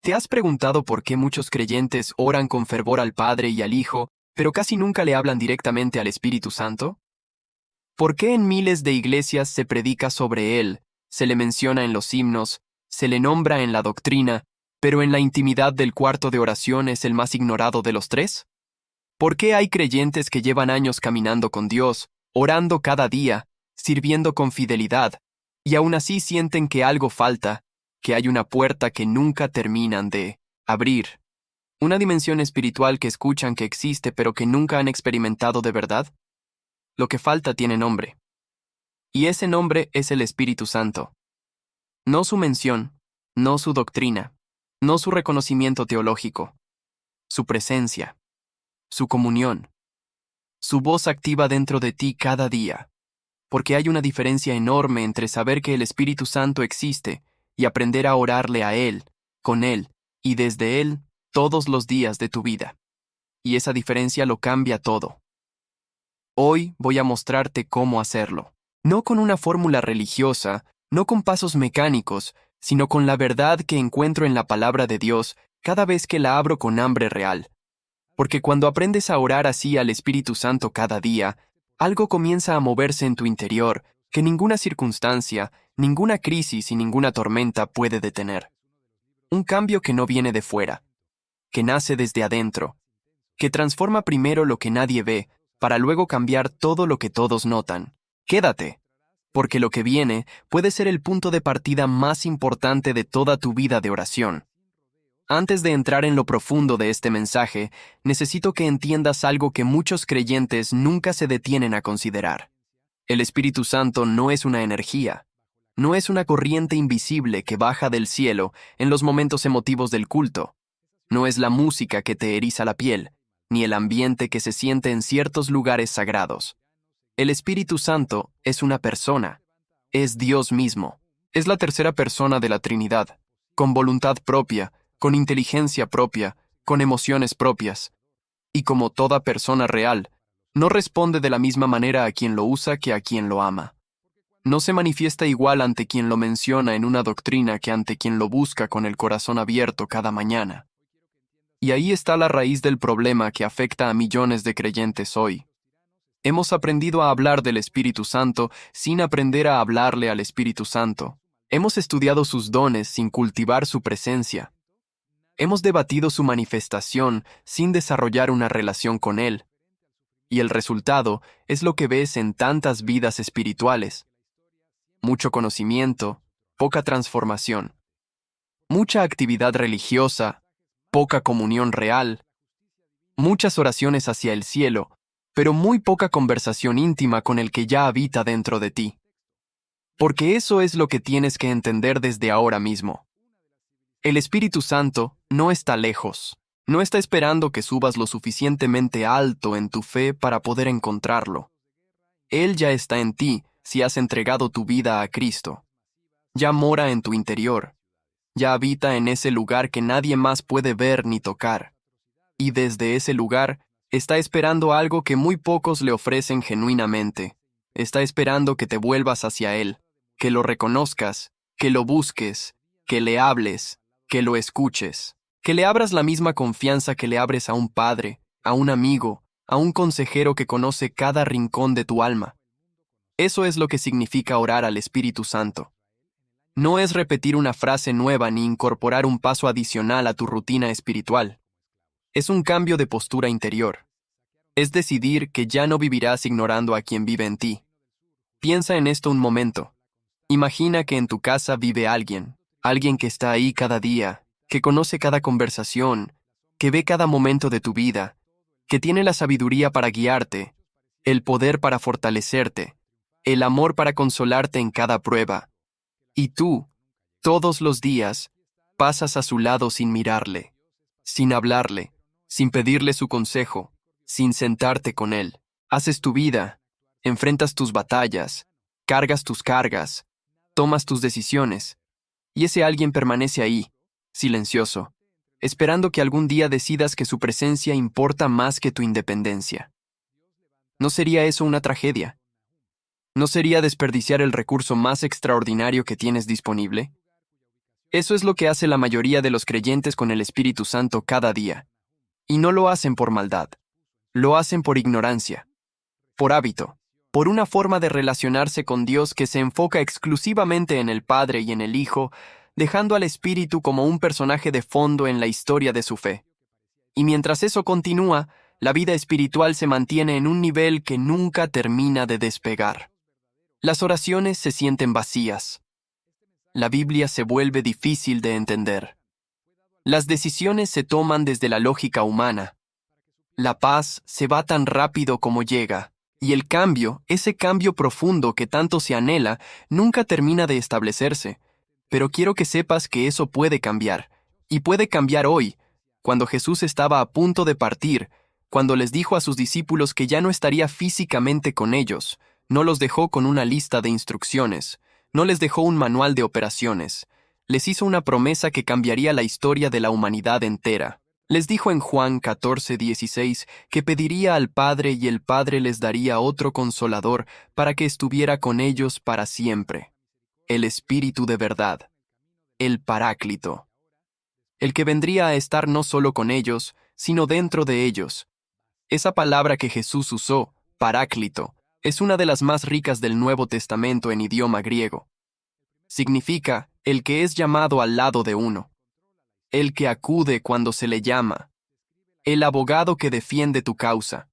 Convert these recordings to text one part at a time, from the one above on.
¿Te has preguntado por qué muchos creyentes oran con fervor al Padre y al Hijo, pero casi nunca le hablan directamente al Espíritu Santo? ¿Por qué en miles de iglesias se predica sobre Él, se le menciona en los himnos, se le nombra en la doctrina, pero en la intimidad del cuarto de oración es el más ignorado de los tres? ¿Por qué hay creyentes que llevan años caminando con Dios, orando cada día, sirviendo con fidelidad, y aún así sienten que algo falta, que hay una puerta que nunca terminan de abrir? Una dimensión espiritual que escuchan que existe pero que nunca han experimentado de verdad. Lo que falta tiene nombre. Y ese nombre es el Espíritu Santo. No su mención, no su doctrina, no su reconocimiento teológico, su presencia, su comunión, su voz activa dentro de ti cada día. Porque hay una diferencia enorme entre saber que el Espíritu Santo existe y aprender a orarle a Él, con Él y desde Él todos los días de tu vida. Y esa diferencia lo cambia todo. Hoy voy a mostrarte cómo hacerlo. No con una fórmula religiosa, no con pasos mecánicos, sino con la verdad que encuentro en la palabra de Dios cada vez que la abro con hambre real. Porque cuando aprendes a orar así al Espíritu Santo cada día, algo comienza a moverse en tu interior que ninguna circunstancia, ninguna crisis y ninguna tormenta puede detener. Un cambio que no viene de fuera, que nace desde adentro, que transforma primero lo que nadie ve, para luego cambiar todo lo que todos notan. Quédate, porque lo que viene puede ser el punto de partida más importante de toda tu vida de oración. Antes de entrar en lo profundo de este mensaje, necesito que entiendas algo que muchos creyentes nunca se detienen a considerar. El Espíritu Santo no es una energía, no es una corriente invisible que baja del cielo en los momentos emotivos del culto, no es la música que te eriza la piel, ni el ambiente que se siente en ciertos lugares sagrados. El Espíritu Santo es una persona, es Dios mismo, es la tercera persona de la Trinidad, con voluntad propia, con inteligencia propia, con emociones propias. Y como toda persona real, no responde de la misma manera a quien lo usa que a quien lo ama. No se manifiesta igual ante quien lo menciona en una doctrina que ante quien lo busca con el corazón abierto cada mañana. Y ahí está la raíz del problema que afecta a millones de creyentes hoy. Hemos aprendido a hablar del Espíritu Santo sin aprender a hablarle al Espíritu Santo. Hemos estudiado sus dones sin cultivar su presencia. Hemos debatido su manifestación sin desarrollar una relación con Él. Y el resultado es lo que ves en tantas vidas espirituales. Mucho conocimiento, poca transformación. Mucha actividad religiosa, poca comunión real. Muchas oraciones hacia el cielo, pero muy poca conversación íntima con el que ya habita dentro de ti. Porque eso es lo que tienes que entender desde ahora mismo. El Espíritu Santo no está lejos, no está esperando que subas lo suficientemente alto en tu fe para poder encontrarlo. Él ya está en ti si has entregado tu vida a Cristo. Ya mora en tu interior, ya habita en ese lugar que nadie más puede ver ni tocar. Y desde ese lugar está esperando algo que muy pocos le ofrecen genuinamente. Está esperando que te vuelvas hacia Él, que lo reconozcas, que lo busques, que le hables, que lo escuches, que le abras la misma confianza que le abres a un padre, a un amigo, a un consejero que conoce cada rincón de tu alma. Eso es lo que significa orar al Espíritu Santo. No es repetir una frase nueva ni incorporar un paso adicional a tu rutina espiritual. Es un cambio de postura interior. Es decidir que ya no vivirás ignorando a quien vive en ti. Piensa en esto un momento. Imagina que en tu casa vive alguien que está ahí cada día, que conoce cada conversación, que ve cada momento de tu vida, que tiene la sabiduría para guiarte, el poder para fortalecerte, el amor para consolarte en cada prueba. Y tú, todos los días, pasas a su lado sin mirarle, sin hablarle, sin pedirle su consejo, sin sentarte con él. Haces tu vida, enfrentas tus batallas, cargas tus cargas, tomas tus decisiones, y ese alguien permanece ahí, silencioso, esperando que algún día decidas que su presencia importa más que tu independencia. ¿No sería eso una tragedia? ¿No sería desperdiciar el recurso más extraordinario que tienes disponible? Eso es lo que hace la mayoría de los creyentes con el Espíritu Santo cada día. Y no lo hacen por maldad. Lo hacen por ignorancia, por hábito, por una forma de relacionarse con Dios que se enfoca exclusivamente en el Padre y en el Hijo, dejando al Espíritu como un personaje de fondo en la historia de su fe. Y mientras eso continúa, la vida espiritual se mantiene en un nivel que nunca termina de despegar. Las oraciones se sienten vacías. La Biblia se vuelve difícil de entender. Las decisiones se toman desde la lógica humana. La paz se va tan rápido como llega, y el cambio, ese cambio profundo que tanto se anhela, nunca termina de establecerse. Pero quiero que sepas que eso puede cambiar, y puede cambiar hoy, cuando Jesús estaba a punto de partir, cuando les dijo a sus discípulos que ya no estaría físicamente con ellos, no los dejó con una lista de instrucciones, no les dejó un manual de operaciones, les hizo una promesa que cambiaría la historia de la humanidad entera. Les dijo en Juan 14:16 que pediría al Padre y el Padre les daría otro consolador para que estuviera con ellos para siempre. El Espíritu de verdad, el Paráclito. El que vendría a estar no solo con ellos, sino dentro de ellos. Esa palabra que Jesús usó, Paráclito, es una de las más ricas del Nuevo Testamento en idioma griego. Significa el que es llamado al lado de uno, el que acude cuando se le llama, el abogado que defiende tu causa,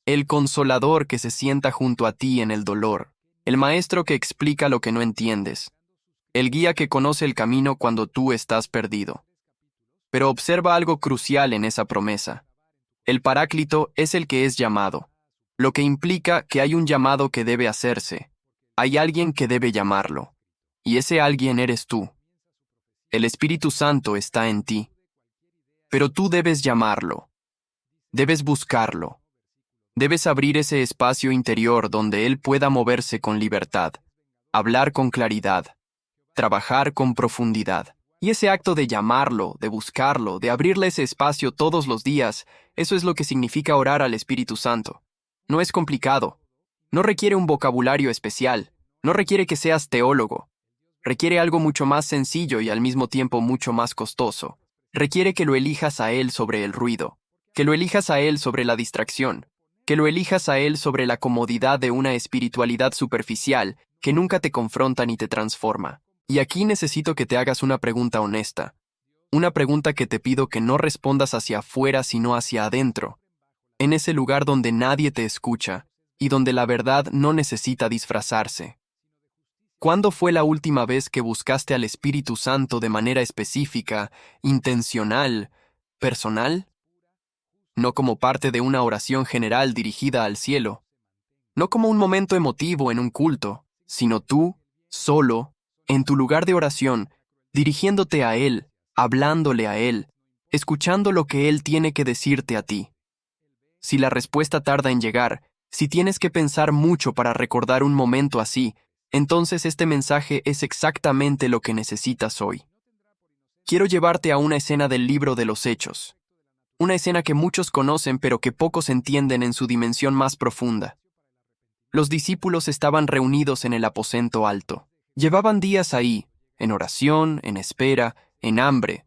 el consolador que se sienta junto a ti en el dolor, el maestro que explica lo que no entiendes, el guía que conoce el camino cuando tú estás perdido. Pero observa algo crucial en esa promesa. El Paráclito es el que es llamado, lo que implica que hay un llamado que debe hacerse. Hay alguien que debe llamarlo, y ese alguien eres tú. El Espíritu Santo está en ti, pero tú debes llamarlo, debes buscarlo, debes abrir ese espacio interior donde Él pueda moverse con libertad, hablar con claridad, trabajar con profundidad. Y ese acto de llamarlo, de buscarlo, de abrirle ese espacio todos los días, eso es lo que significa orar al Espíritu Santo. No es complicado, no requiere un vocabulario especial, no requiere que seas teólogo. Requiere algo mucho más sencillo y al mismo tiempo mucho más costoso. Requiere que lo elijas a Él sobre el ruido, que lo elijas a Él sobre la distracción, que lo elijas a Él sobre la comodidad de una espiritualidad superficial que nunca te confronta ni te transforma. Y aquí necesito que te hagas una pregunta honesta. Una pregunta que te pido que no respondas hacia afuera sino hacia adentro. En ese lugar donde nadie te escucha y donde la verdad no necesita disfrazarse. ¿Cuándo fue la última vez que buscaste al Espíritu Santo de manera específica, intencional, personal? No como parte de una oración general dirigida al cielo. No como un momento emotivo en un culto, sino tú, solo, en tu lugar de oración, dirigiéndote a Él, hablándole a Él, escuchando lo que Él tiene que decirte a ti. Si la respuesta tarda en llegar, si tienes que pensar mucho para recordar un momento así, entonces este mensaje es exactamente lo que necesitas hoy. Quiero llevarte a una escena del libro de los Hechos. Una escena que muchos conocen pero que pocos entienden en su dimensión más profunda. Los discípulos estaban reunidos en el aposento alto. Llevaban días ahí, en oración, en espera, en hambre.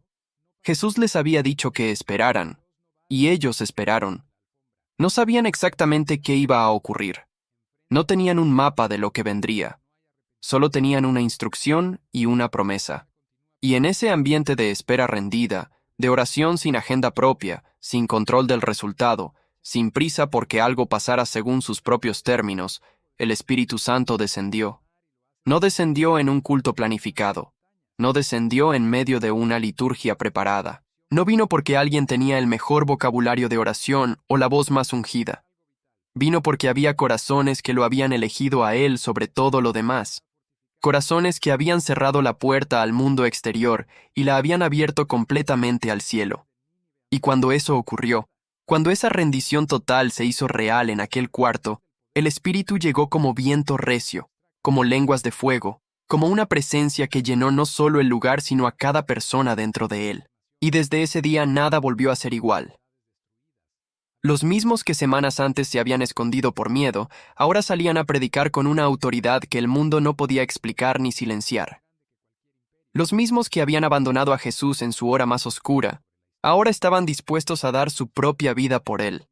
Jesús les había dicho que esperaran, y ellos esperaron. No sabían exactamente qué iba a ocurrir. No tenían un mapa de lo que vendría. Solo tenían una instrucción y una promesa. Y en ese ambiente de espera rendida, de oración sin agenda propia, sin control del resultado, sin prisa porque algo pasara según sus propios términos, el Espíritu Santo descendió. No descendió en un culto planificado. No descendió en medio de una liturgia preparada. No vino porque alguien tenía el mejor vocabulario de oración o la voz más ungida. Vino porque había corazones que lo habían elegido a Él sobre todo lo demás. Corazones que habían cerrado la puerta al mundo exterior y la habían abierto completamente al cielo. Y cuando eso ocurrió, cuando esa rendición total se hizo real en aquel cuarto, el Espíritu llegó como viento recio, como lenguas de fuego, como una presencia que llenó no solo el lugar sino a cada persona dentro de él. Y desde ese día nada volvió a ser igual. Los mismos que semanas antes se habían escondido por miedo, ahora salían a predicar con una autoridad que el mundo no podía explicar ni silenciar. Los mismos que habían abandonado a Jesús en su hora más oscura, ahora estaban dispuestos a dar su propia vida por él.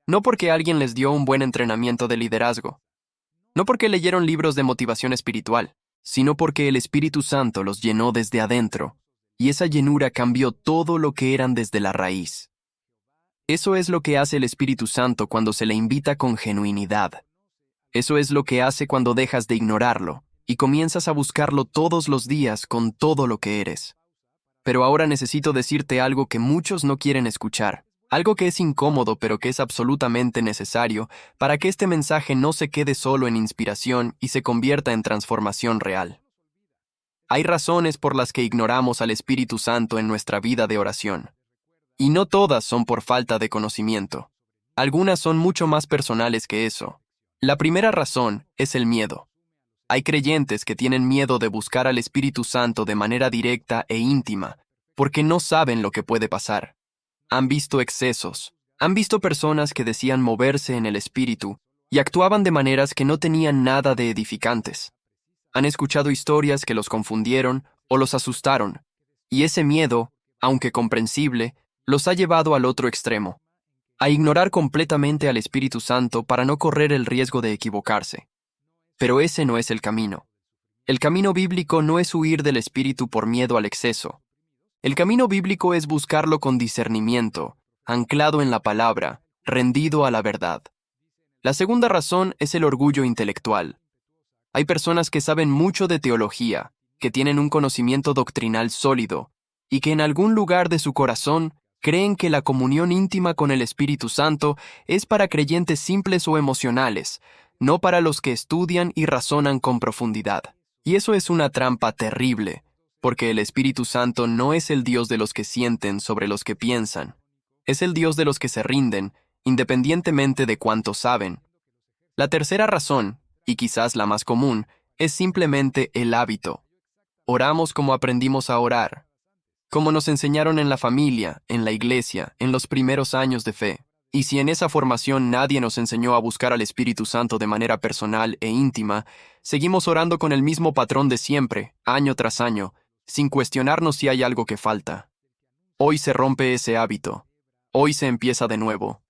No porque alguien les dio un buen entrenamiento de liderazgo, no porque leyeron libros de motivación espiritual, sino porque el Espíritu Santo los llenó desde adentro, y esa llenura cambió todo lo que eran desde la raíz. Eso es lo que hace el Espíritu Santo cuando se le invita con genuinidad. Eso es lo que hace cuando dejas de ignorarlo y comienzas a buscarlo todos los días con todo lo que eres. Pero ahora necesito decirte algo que muchos no quieren escuchar, algo que es incómodo pero que es absolutamente necesario para que este mensaje no se quede solo en inspiración y se convierta en transformación real. Hay razones por las que ignoramos al Espíritu Santo en nuestra vida de oración. Y no todas son por falta de conocimiento. Algunas son mucho más personales que eso. La primera razón es el miedo. Hay creyentes que tienen miedo de buscar al Espíritu Santo de manera directa e íntima, porque no saben lo que puede pasar. Han visto excesos, han visto personas que decían moverse en el Espíritu y actuaban de maneras que no tenían nada de edificantes. Han escuchado historias que los confundieron o los asustaron, y ese miedo, aunque comprensible, los ha llevado al otro extremo, a ignorar completamente al Espíritu Santo para no correr el riesgo de equivocarse. Pero ese no es el camino. El camino bíblico no es huir del Espíritu por miedo al exceso. El camino bíblico es buscarlo con discernimiento, anclado en la palabra, rendido a la verdad. La segunda razón es el orgullo intelectual. Hay personas que saben mucho de teología, que tienen un conocimiento doctrinal sólido, y que en algún lugar de su corazón creen que la comunión íntima con el Espíritu Santo es para creyentes simples o emocionales, no para los que estudian y razonan con profundidad. Y eso es una trampa terrible, porque el Espíritu Santo no es el Dios de los que sienten sobre los que piensan. Es el Dios de los que se rinden, independientemente de cuánto saben. La tercera razón, y quizás la más común, es simplemente el hábito. Oramos como aprendimos a orar, como nos enseñaron en la familia, en la iglesia, en los primeros años de fe. Y si en esa formación nadie nos enseñó a buscar al Espíritu Santo de manera personal e íntima, seguimos orando con el mismo patrón de siempre, año tras año, sin cuestionarnos si hay algo que falta. Hoy se rompe ese hábito. Hoy se empieza de nuevo.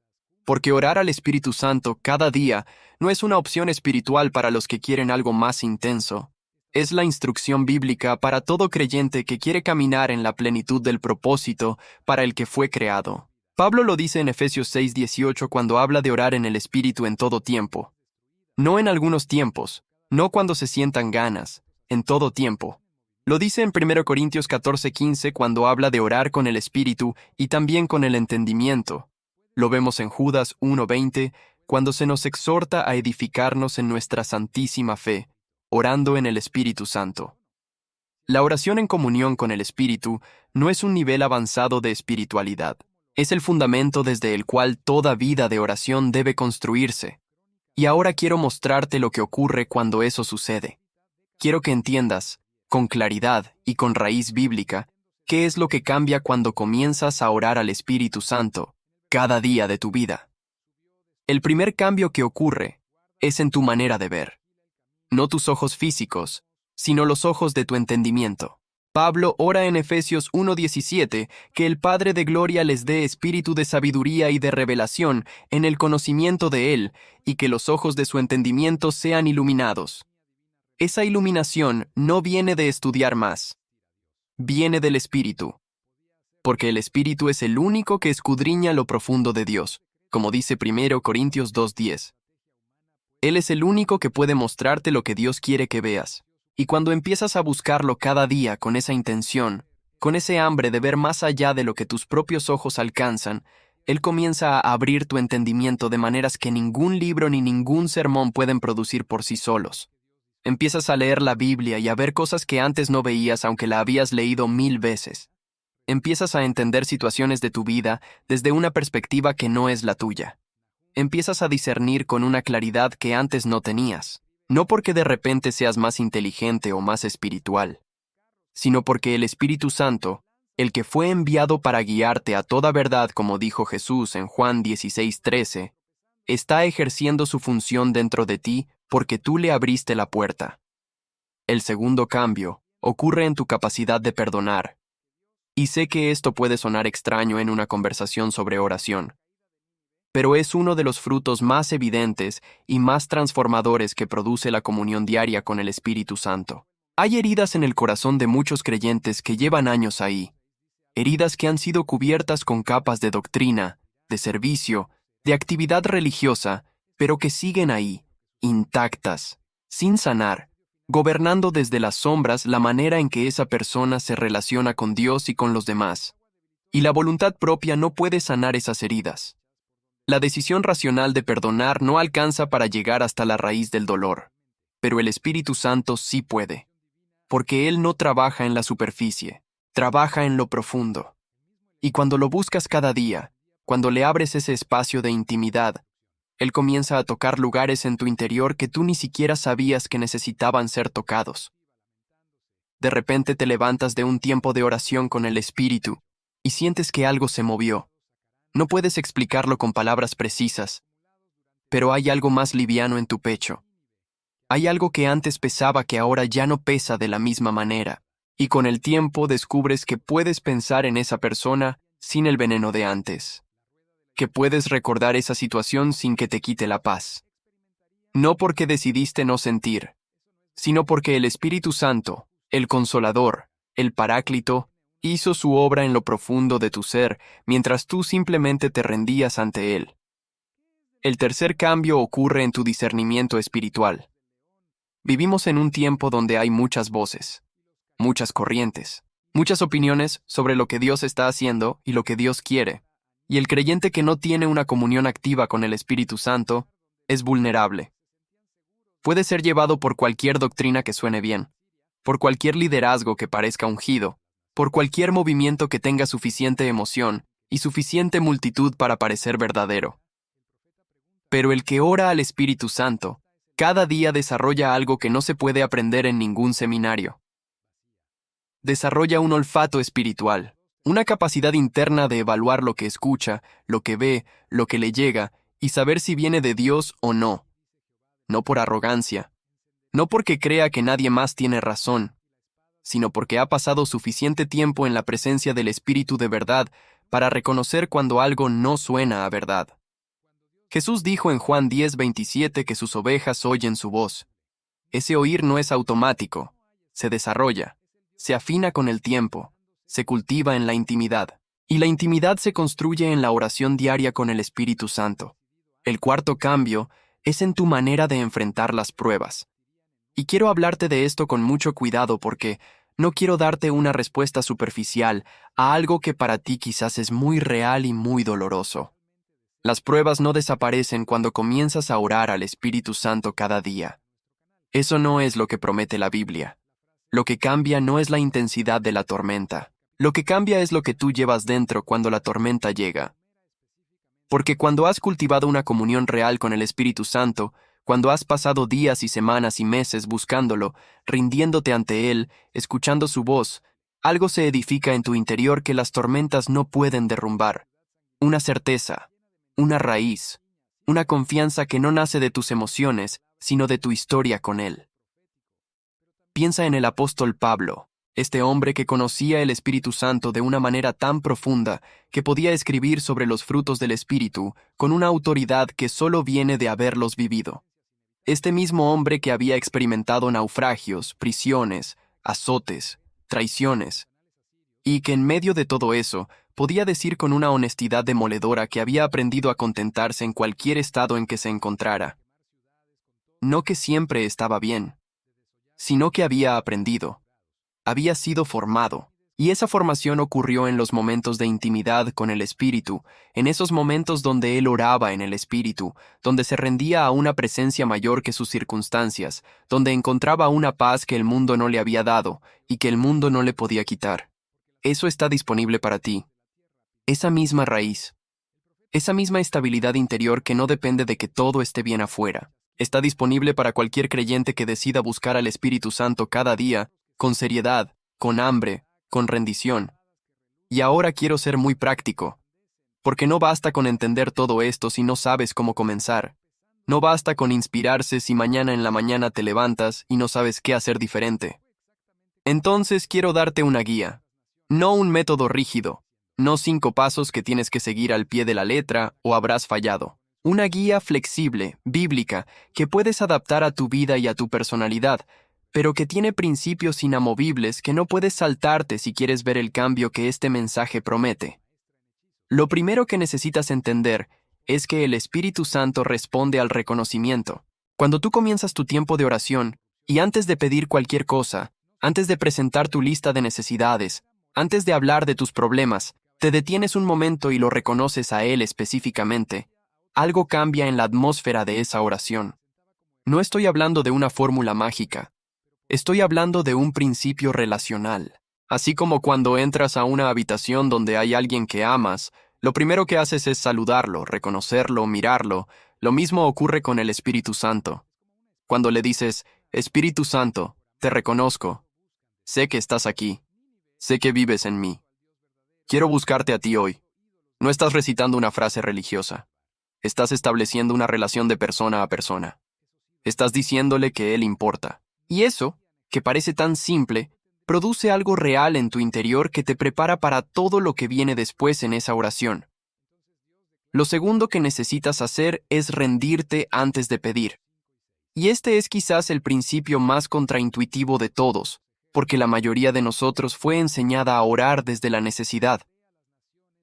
Porque orar al Espíritu Santo cada día no es una opción espiritual para los que quieren algo más intenso. Es la instrucción bíblica para todo creyente que quiere caminar en la plenitud del propósito para el que fue creado. Pablo lo dice en Efesios 6:18 cuando habla de orar en el Espíritu en todo tiempo. No en algunos tiempos, no cuando se sientan ganas, en todo tiempo. Lo dice en 1 Corintios 14:15 cuando habla de orar con el Espíritu y también con el entendimiento. Lo vemos en Judas 1:20 cuando se nos exhorta a edificarnos en nuestra santísima fe, orando en el Espíritu Santo. La oración en comunión con el Espíritu no es un nivel avanzado de espiritualidad. Es el fundamento desde el cual toda vida de oración debe construirse. Y ahora quiero mostrarte lo que ocurre cuando eso sucede. Quiero que entiendas, con claridad y con raíz bíblica, qué es lo que cambia cuando comienzas a orar al Espíritu Santo, cada día de tu vida. El primer cambio que ocurre es en tu manera de ver. No tus ojos físicos, sino los ojos de tu entendimiento. Pablo ora en Efesios 1:17 que el Padre de Gloria les dé espíritu de sabiduría y de revelación en el conocimiento de Él, y que los ojos de su entendimiento sean iluminados. Esa iluminación no viene de estudiar más, viene del Espíritu, porque el Espíritu es el único que escudriña lo profundo de Dios, como dice 1 Corintios 2:10. Él es el único que puede mostrarte lo que Dios quiere que veas. Y cuando empiezas a buscarlo cada día con esa intención, con ese hambre de ver más allá de lo que tus propios ojos alcanzan, Él comienza a abrir tu entendimiento de maneras que ningún libro ni ningún sermón pueden producir por sí solos. Empiezas a leer la Biblia y a ver cosas que antes no veías aunque la habías leído 1000 veces. Empiezas a entender situaciones de tu vida desde una perspectiva que no es la tuya. Empiezas a discernir con una claridad que antes no tenías. No porque de repente seas más inteligente o más espiritual, sino porque el Espíritu Santo, el que fue enviado para guiarte a toda verdad como dijo Jesús en Juan 16:13, está ejerciendo su función dentro de ti porque tú le abriste la puerta. El segundo cambio ocurre en tu capacidad de perdonar. Y sé que esto puede sonar extraño en una conversación sobre oración, pero es uno de los frutos más evidentes y más transformadores que produce la comunión diaria con el Espíritu Santo. Hay heridas en el corazón de muchos creyentes que llevan años ahí, heridas que han sido cubiertas con capas de doctrina, de servicio, de actividad religiosa, pero que siguen ahí, intactas, sin sanar, gobernando desde las sombras la manera en que esa persona se relaciona con Dios y con los demás. Y la voluntad propia no puede sanar esas heridas. La decisión racional de perdonar no alcanza para llegar hasta la raíz del dolor, pero el Espíritu Santo sí puede, porque Él no trabaja en la superficie, trabaja en lo profundo. Y cuando lo buscas cada día, cuando le abres ese espacio de intimidad, Él comienza a tocar lugares en tu interior que tú ni siquiera sabías que necesitaban ser tocados. De repente te levantas de un tiempo de oración con el Espíritu y sientes que algo se movió. No puedes explicarlo con palabras precisas, pero hay algo más liviano en tu pecho. Hay algo que antes pesaba que ahora ya no pesa de la misma manera, y con el tiempo descubres que puedes pensar en esa persona sin el veneno de antes, que puedes recordar esa situación sin que te quite la paz. No porque decidiste no sentir, sino porque el Espíritu Santo, el Consolador, el Paráclito, hizo su obra en lo profundo de tu ser, mientras tú simplemente te rendías ante Él. El tercer cambio ocurre en tu discernimiento espiritual. Vivimos en un tiempo donde hay muchas voces, muchas corrientes, muchas opiniones sobre lo que Dios está haciendo y lo que Dios quiere, y el creyente que no tiene una comunión activa con el Espíritu Santo es vulnerable. Puede ser llevado por cualquier doctrina que suene bien, por cualquier liderazgo que parezca ungido, por cualquier movimiento que tenga suficiente emoción y suficiente multitud para parecer verdadero. Pero el que ora al Espíritu Santo, cada día desarrolla algo que no se puede aprender en ningún seminario. Desarrolla un olfato espiritual, una capacidad interna de evaluar lo que escucha, lo que ve, lo que le llega, y saber si viene de Dios o no. No por arrogancia, no porque crea que nadie más tiene razón, sino porque ha pasado suficiente tiempo en la presencia del Espíritu de verdad para reconocer cuando algo no suena a verdad. Jesús dijo en Juan 10:27 que sus ovejas oyen su voz. Ese oír no es automático, se desarrolla, se afina con el tiempo, se cultiva en la intimidad, y la intimidad se construye en la oración diaria con el Espíritu Santo. El cuarto cambio es en tu manera de enfrentar las pruebas. Y quiero hablarte de esto con mucho cuidado porque no quiero darte una respuesta superficial a algo que para ti quizás es muy real y muy doloroso. Las pruebas no desaparecen cuando comienzas a orar al Espíritu Santo cada día. Eso no es lo que promete la Biblia. Lo que cambia no es la intensidad de la tormenta. Lo que cambia es lo que tú llevas dentro cuando la tormenta llega. Porque cuando has cultivado una comunión real con el Espíritu Santo, cuando has pasado días y semanas y meses buscándolo, rindiéndote ante Él, escuchando su voz, algo se edifica en tu interior que las tormentas no pueden derrumbar. Una certeza, una raíz, una confianza que no nace de tus emociones, sino de tu historia con Él. Piensa en el apóstol Pablo, este hombre que conocía el Espíritu Santo de una manera tan profunda que podía escribir sobre los frutos del Espíritu con una autoridad que solo viene de haberlos vivido. Este mismo hombre que había experimentado naufragios, prisiones, azotes, traiciones, y que en medio de todo eso podía decir con una honestidad demoledora que había aprendido a contentarse en cualquier estado en que se encontrara. No que siempre estaba bien, sino que había aprendido, había sido formado. Y esa formación ocurrió en los momentos de intimidad con el Espíritu, en esos momentos donde él oraba en el Espíritu, donde se rendía a una presencia mayor que sus circunstancias, donde encontraba una paz que el mundo no le había dado y que el mundo no le podía quitar. Eso está disponible para ti. Esa misma raíz, esa misma estabilidad interior que no depende de que todo esté bien afuera, está disponible para cualquier creyente que decida buscar al Espíritu Santo cada día, con seriedad, con hambre, con rendición. Y ahora quiero ser muy práctico, porque no basta con entender todo esto si no sabes cómo comenzar. No basta con inspirarse si mañana en la mañana te levantas y no sabes qué hacer diferente. Entonces quiero darte una guía. No un método rígido, no 5 pasos que tienes que seguir al pie de la letra o habrás fallado. Una guía flexible, bíblica, que puedes adaptar a tu vida y a tu personalidad, pero que tiene principios inamovibles que no puedes saltarte si quieres ver el cambio que este mensaje promete. Lo primero que necesitas entender es que el Espíritu Santo responde al reconocimiento. Cuando tú comienzas tu tiempo de oración, y antes de pedir cualquier cosa, antes de presentar tu lista de necesidades, antes de hablar de tus problemas, te detienes un momento y lo reconoces a Él específicamente, algo cambia en la atmósfera de esa oración. No estoy hablando de una fórmula mágica. Estoy hablando de un principio relacional. Así como cuando entras a una habitación donde hay alguien que amas, lo primero que haces es saludarlo, reconocerlo, mirarlo. Lo mismo ocurre con el Espíritu Santo. Cuando le dices, Espíritu Santo, te reconozco. Sé que estás aquí. Sé que vives en mí. Quiero buscarte a ti hoy. No estás recitando una frase religiosa. Estás estableciendo una relación de persona a persona. Estás diciéndole que Él importa. Y eso, que parece tan simple, produce algo real en tu interior que te prepara para todo lo que viene después en esa oración. Lo segundo que necesitas hacer es rendirte antes de pedir. Y este es quizás el principio más contraintuitivo de todos, porque la mayoría de nosotros fue enseñada a orar desde la necesidad.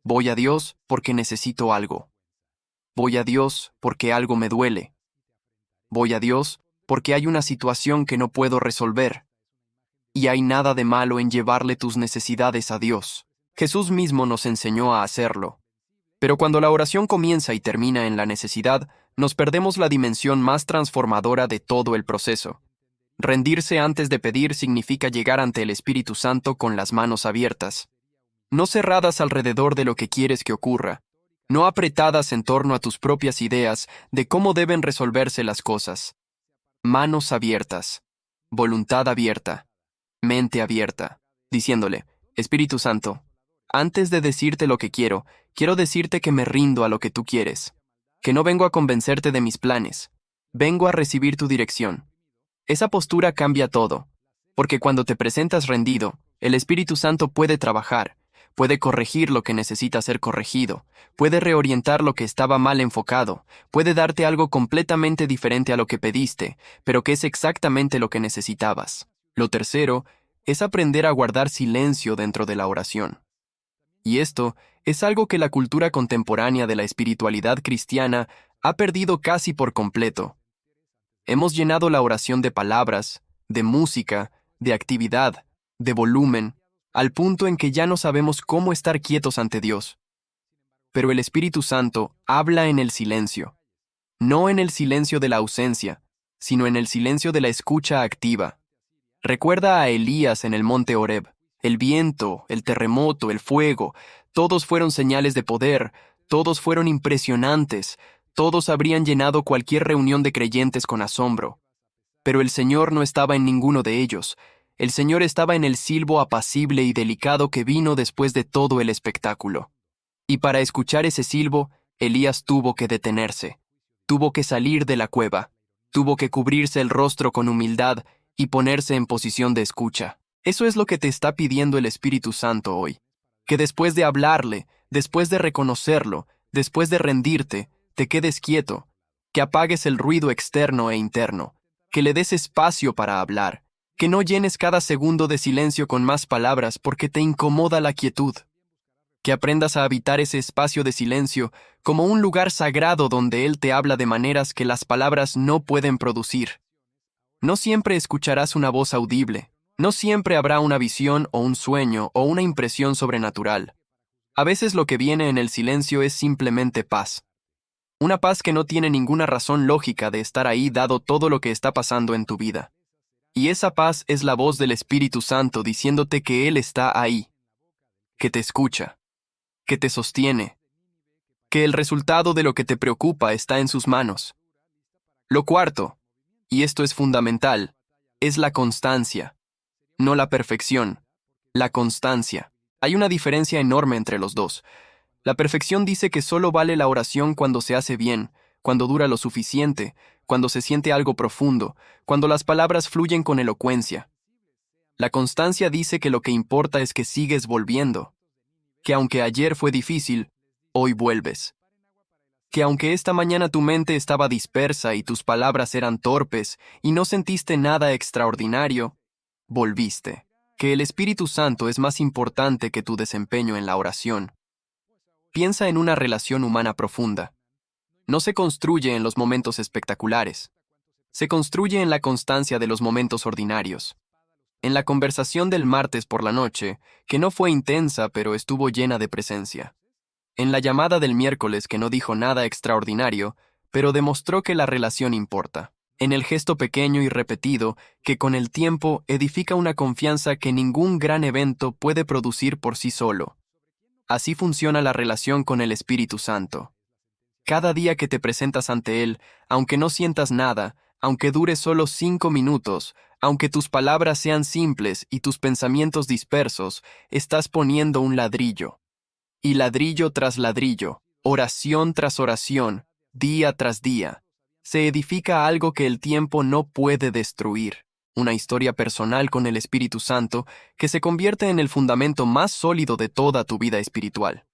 Voy a Dios porque necesito algo. Voy a Dios porque algo me duele. Voy a Dios porque hay una situación que no puedo resolver. Y hay nada de malo en llevarle tus necesidades a Dios. Jesús mismo nos enseñó a hacerlo. Pero cuando la oración comienza y termina en la necesidad, nos perdemos la dimensión más transformadora de todo el proceso. Rendirse antes de pedir significa llegar ante el Espíritu Santo con las manos abiertas. No cerradas alrededor de lo que quieres que ocurra, no apretadas en torno a tus propias ideas de cómo deben resolverse las cosas. Manos abiertas, voluntad abierta, mente abierta, diciéndole, Espíritu Santo, antes de decirte lo que quiero decirte que me rindo a lo que tú quieres, que no vengo a convencerte de mis planes, vengo a recibir tu dirección. Esa postura cambia todo, porque cuando te presentas rendido, el Espíritu Santo puede trabajar, puede corregir lo que necesita ser corregido, puede reorientar lo que estaba mal enfocado, puede darte algo completamente diferente a lo que pediste, pero que es exactamente lo que necesitabas. Lo tercero es aprender a guardar silencio dentro de la oración. Y esto es algo que la cultura contemporánea de la espiritualidad cristiana ha perdido casi por completo. Hemos llenado la oración de palabras, de música, de actividad, de volumen, al punto en que ya no sabemos cómo estar quietos ante Dios. Pero el Espíritu Santo habla en el silencio, no en el silencio de la ausencia, sino en el silencio de la escucha activa. Recuerda a Elías en el monte Horeb. El viento, el terremoto, el fuego, todos fueron señales de poder, todos fueron impresionantes, todos habrían llenado cualquier reunión de creyentes con asombro. Pero el Señor no estaba en ninguno de ellos. El Señor estaba en el silbo apacible y delicado que vino después de todo el espectáculo. Y para escuchar ese silbo, Elías tuvo que detenerse, tuvo que salir de la cueva, tuvo que cubrirse el rostro con humildad y ponerse en posición de escucha. Eso es lo que te está pidiendo el Espíritu Santo hoy. Que después de hablarle, después de reconocerlo, después de rendirte, te quedes quieto, que apagues el ruido externo e interno, que le des espacio para hablar, que no llenes cada segundo de silencio con más palabras porque te incomoda la quietud. Que aprendas a habitar ese espacio de silencio como un lugar sagrado donde Él te habla de maneras que las palabras no pueden producir. No siempre escucharás una voz audible. No siempre habrá una visión o un sueño o una impresión sobrenatural. A veces lo que viene en el silencio es simplemente paz. Una paz que no tiene ninguna razón lógica de estar ahí dado todo lo que está pasando en tu vida. Y esa paz es la voz del Espíritu Santo diciéndote que Él está ahí, que te escucha, que te sostiene, que el resultado de lo que te preocupa está en sus manos. Lo cuarto, y esto es fundamental, es la constancia. No la perfección, la constancia. Hay una diferencia enorme entre los dos. La perfección dice que solo vale la oración cuando se hace bien, cuando dura lo suficiente, cuando se siente algo profundo, cuando las palabras fluyen con elocuencia. La constancia dice que lo que importa es que sigues volviendo, que aunque ayer fue difícil, hoy vuelves. Que aunque esta mañana tu mente estaba dispersa y tus palabras eran torpes y no sentiste nada extraordinario, volviste. Que el Espíritu Santo es más importante que tu desempeño en la oración. Piensa en una relación humana profunda. No se construye en los momentos espectaculares. Se construye en la constancia de los momentos ordinarios. En la conversación del martes por la noche, que no fue intensa pero estuvo llena de presencia. En la llamada del miércoles que no dijo nada extraordinario, pero demostró que la relación importa. En el gesto pequeño y repetido, que con el tiempo edifica una confianza que ningún gran evento puede producir por sí solo. Así funciona la relación con el Espíritu Santo. Cada día que te presentas ante Él, aunque no sientas nada, aunque dure solo 5 minutos, aunque tus palabras sean simples y tus pensamientos dispersos, estás poniendo un ladrillo. Y ladrillo tras ladrillo, oración tras oración, día tras día, se edifica algo que el tiempo no puede destruir. Una historia personal con el Espíritu Santo que se convierte en el fundamento más sólido de toda tu vida espiritual.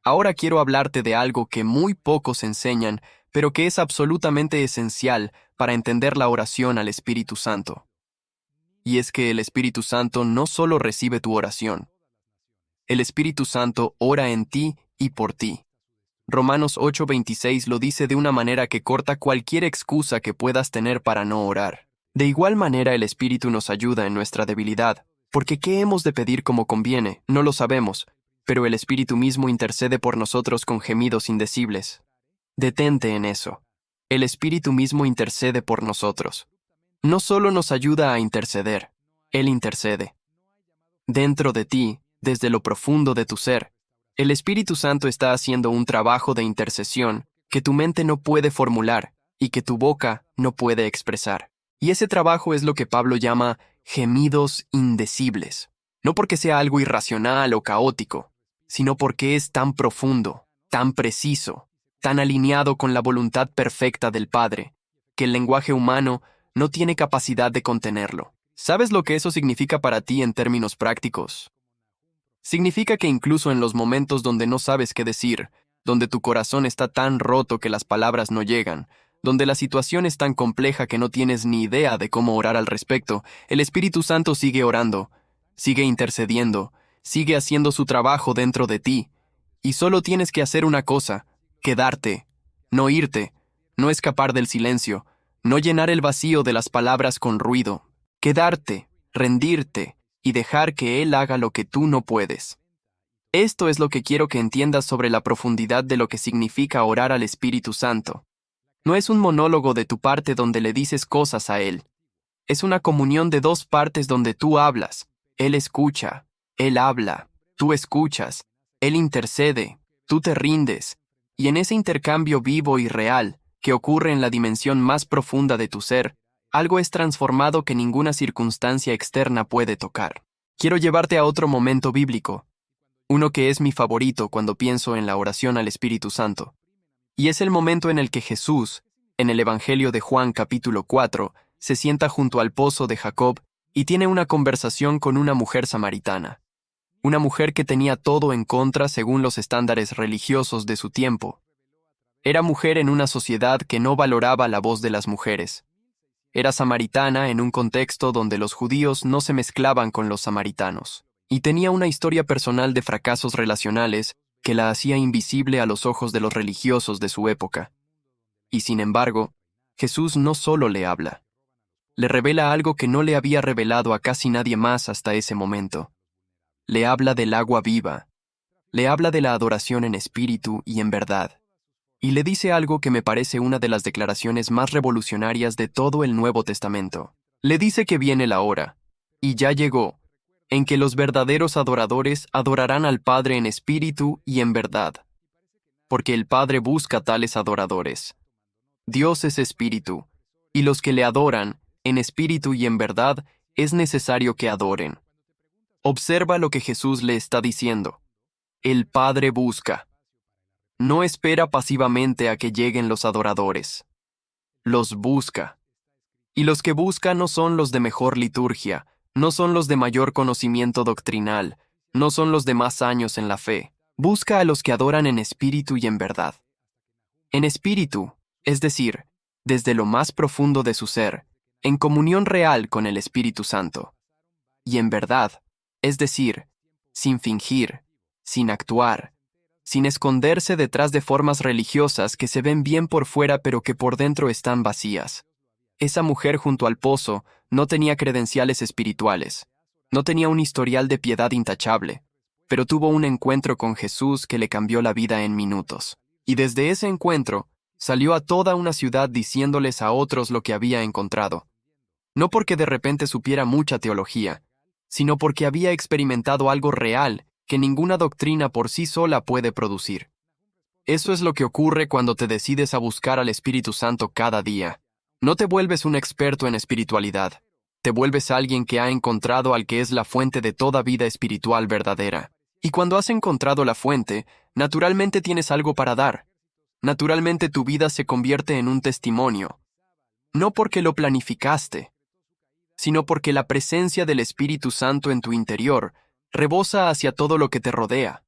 Ahora quiero hablarte de algo que muy pocos enseñan, pero que es absolutamente esencial para entender la oración al Espíritu Santo. Y es que el Espíritu Santo no solo recibe tu oración. El Espíritu Santo ora en ti y por ti. Romanos 8:26 lo dice de una manera que corta cualquier excusa que puedas tener para no orar. De igual manera el Espíritu nos ayuda en nuestra debilidad, porque ¿qué hemos de pedir como conviene? No lo sabemos, pero el Espíritu mismo intercede por nosotros con gemidos indecibles. Detente en eso. El Espíritu mismo intercede por nosotros. No solo nos ayuda a interceder, Él intercede. Dentro de ti, desde lo profundo de tu ser, el Espíritu Santo está haciendo un trabajo de intercesión que tu mente no puede formular y que tu boca no puede expresar. Y ese trabajo es lo que Pablo llama gemidos indecibles. No porque sea algo irracional o caótico, sino porque es tan profundo, tan preciso, tan alineado con la voluntad perfecta del Padre, que el lenguaje humano no tiene capacidad de contenerlo. ¿Sabes lo que eso significa para ti en términos prácticos? Significa que incluso en los momentos donde no sabes qué decir, donde tu corazón está tan roto que las palabras no llegan, donde la situación es tan compleja que no tienes ni idea de cómo orar al respecto, el Espíritu Santo sigue orando, sigue intercediendo, sigue haciendo su trabajo dentro de ti, y solo tienes que hacer una cosa: quedarte, no irte, no escapar del silencio, no llenar el vacío de las palabras con ruido, quedarte, rendirte, y dejar que Él haga lo que tú no puedes. Esto es lo que quiero que entiendas sobre la profundidad de lo que significa orar al Espíritu Santo. No es un monólogo de tu parte donde le dices cosas a Él. Es una comunión de dos partes donde tú hablas, Él escucha, Él habla, tú escuchas, Él intercede, tú te rindes, y en ese intercambio vivo y real, que ocurre en la dimensión más profunda de tu ser, algo es transformado que ninguna circunstancia externa puede tocar. Quiero llevarte a otro momento bíblico, uno que es mi favorito cuando pienso en la oración al Espíritu Santo. Y es el momento en el que Jesús, en el Evangelio de Juan capítulo 4, se sienta junto al pozo de Jacob y tiene una conversación con una mujer samaritana. Una mujer que tenía todo en contra según los estándares religiosos de su tiempo. Era mujer en una sociedad que no valoraba la voz de las mujeres. Era samaritana en un contexto donde los judíos no se mezclaban con los samaritanos, y tenía una historia personal de fracasos relacionales que la hacía invisible a los ojos de los religiosos de su época. Y sin embargo, Jesús no solo le habla, le revela algo que no le había revelado a casi nadie más hasta ese momento. Le habla del agua viva, le habla de la adoración en espíritu y en verdad. Y le dice algo que me parece una de las declaraciones más revolucionarias de todo el Nuevo Testamento. Le dice que viene la hora, y ya llegó, en que los verdaderos adoradores adorarán al Padre en espíritu y en verdad. Porque el Padre busca tales adoradores. Dios es espíritu, y los que le adoran, en espíritu y en verdad, es necesario que adoren. Observa lo que Jesús le está diciendo. El Padre busca. No espera pasivamente a que lleguen los adoradores. Los busca. Y los que busca no son los de mejor liturgia, No son los de mayor conocimiento doctrinal, no son los de más años en la fe. Busca a los que adoran en espíritu y en verdad. En espíritu, es decir, desde lo más profundo de su ser, en comunión real con el Espíritu Santo. Y en verdad, es decir, sin fingir, sin actuar, sin esconderse detrás de formas religiosas que se ven bien por fuera pero que por dentro están vacías. Esa mujer junto al pozo no tenía credenciales espirituales, no tenía un historial de piedad intachable, pero tuvo un encuentro con Jesús que le cambió la vida en minutos. Y desde ese encuentro, salió a toda una ciudad diciéndoles a otros lo que había encontrado. No porque de repente supiera mucha teología, sino porque había experimentado algo real que ninguna doctrina por sí sola puede producir. Eso es lo que ocurre cuando te decides a buscar al Espíritu Santo cada día. No te vuelves un experto en espiritualidad, te vuelves alguien que ha encontrado al que es la fuente de toda vida espiritual verdadera. Y cuando has encontrado la fuente, naturalmente tienes algo para dar. Naturalmente tu vida se convierte en un testimonio. No porque lo planificaste, sino porque la presencia del Espíritu Santo en tu interior rebosa hacia todo lo que te rodea.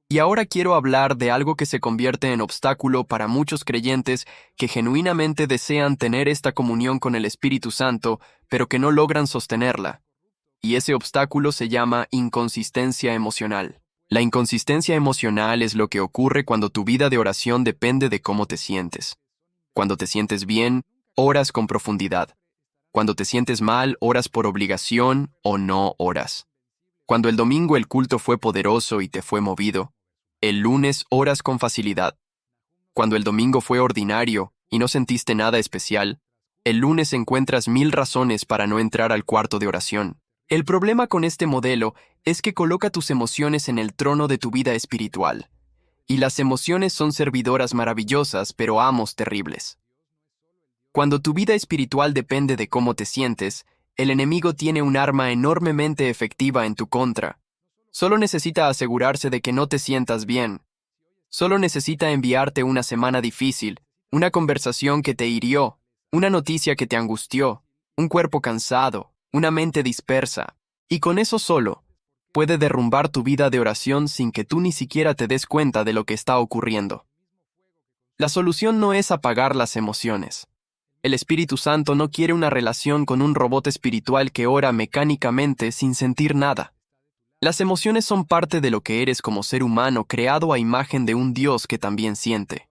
Y ahora quiero hablar de algo que se convierte en obstáculo para muchos creyentes que genuinamente desean tener esta comunión con el Espíritu Santo, pero que no logran sostenerla. Y ese obstáculo se llama inconsistencia emocional. La inconsistencia emocional es lo que ocurre cuando tu vida de oración depende de cómo te sientes. Cuando te sientes bien, oras con profundidad. Cuando te sientes mal, oras por obligación o no oras. Cuando el domingo el culto fue poderoso y te fue movido, el lunes oras con facilidad. Cuando el domingo fue ordinario y no sentiste nada especial, el lunes encuentras 1000 razones para no entrar al cuarto de oración. El problema con este modelo es que coloca tus emociones en el trono de tu vida espiritual. Y las emociones son servidoras maravillosas, pero amos terribles. Cuando tu vida espiritual depende de cómo te sientes, el enemigo tiene un arma enormemente efectiva en tu contra. Solo necesita asegurarse de que no te sientas bien. Solo necesita enviarte una semana difícil, una conversación que te hirió, una noticia que te angustió, un cuerpo cansado, una mente dispersa. Y con eso solo, puede derrumbar tu vida de oración sin que tú ni siquiera te des cuenta de lo que está ocurriendo. La solución no es apagar las emociones. El Espíritu Santo no quiere una relación con un robot espiritual que ora mecánicamente sin sentir nada. Las emociones son parte de lo que eres como ser humano creado a imagen de un Dios que también siente.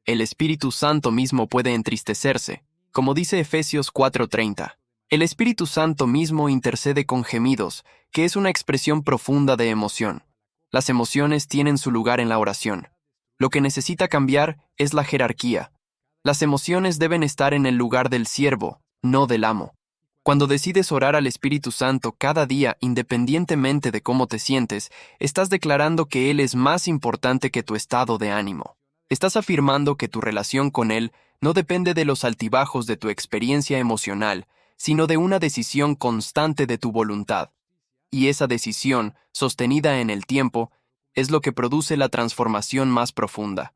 El Espíritu Santo mismo puede entristecerse, como dice Efesios 4:30. El Espíritu Santo mismo intercede con gemidos, que es una expresión profunda de emoción. Las emociones tienen su lugar en la oración. Lo que necesita cambiar es la jerarquía. Las emociones deben estar en el lugar del siervo, no del amo. Cuando decides orar al Espíritu Santo cada día independientemente de cómo te sientes, estás declarando que Él es más importante que tu estado de ánimo. Estás afirmando que tu relación con Él no depende de los altibajos de tu experiencia emocional, sino de una decisión constante de tu voluntad. Y esa decisión, sostenida en el tiempo, es lo que produce la transformación más profunda.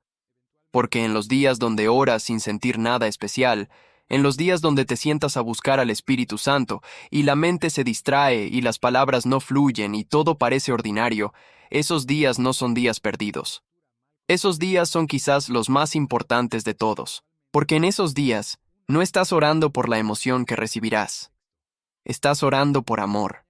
Porque en los días donde oras sin sentir nada especial, en los días donde te sientas a buscar al Espíritu Santo y la mente se distrae y las palabras no fluyen y todo parece ordinario, esos días no son días perdidos. Esos días son quizás los más importantes de todos, porque en esos días no estás orando por la emoción que recibirás. Estás orando por amor.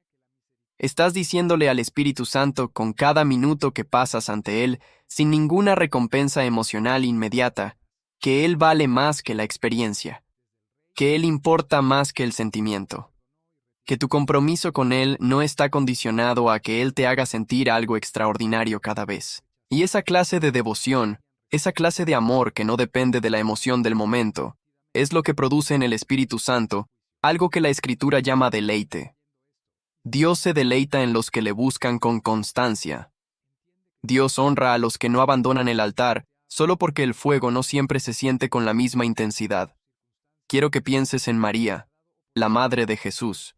Estás diciéndole al Espíritu Santo con cada minuto que pasas ante Él, sin ninguna recompensa emocional inmediata, que Él vale más que la experiencia, que Él importa más que el sentimiento, que tu compromiso con Él no está condicionado a que Él te haga sentir algo extraordinario cada vez. Y esa clase de devoción, esa clase de amor que no depende de la emoción del momento, es lo que produce en el Espíritu Santo algo que la Escritura llama deleite. Dios se deleita en los que le buscan con constancia. Dios honra a los que no abandonan el altar solo porque el fuego no siempre se siente con la misma intensidad. Quiero que pienses en María, la madre de Jesús.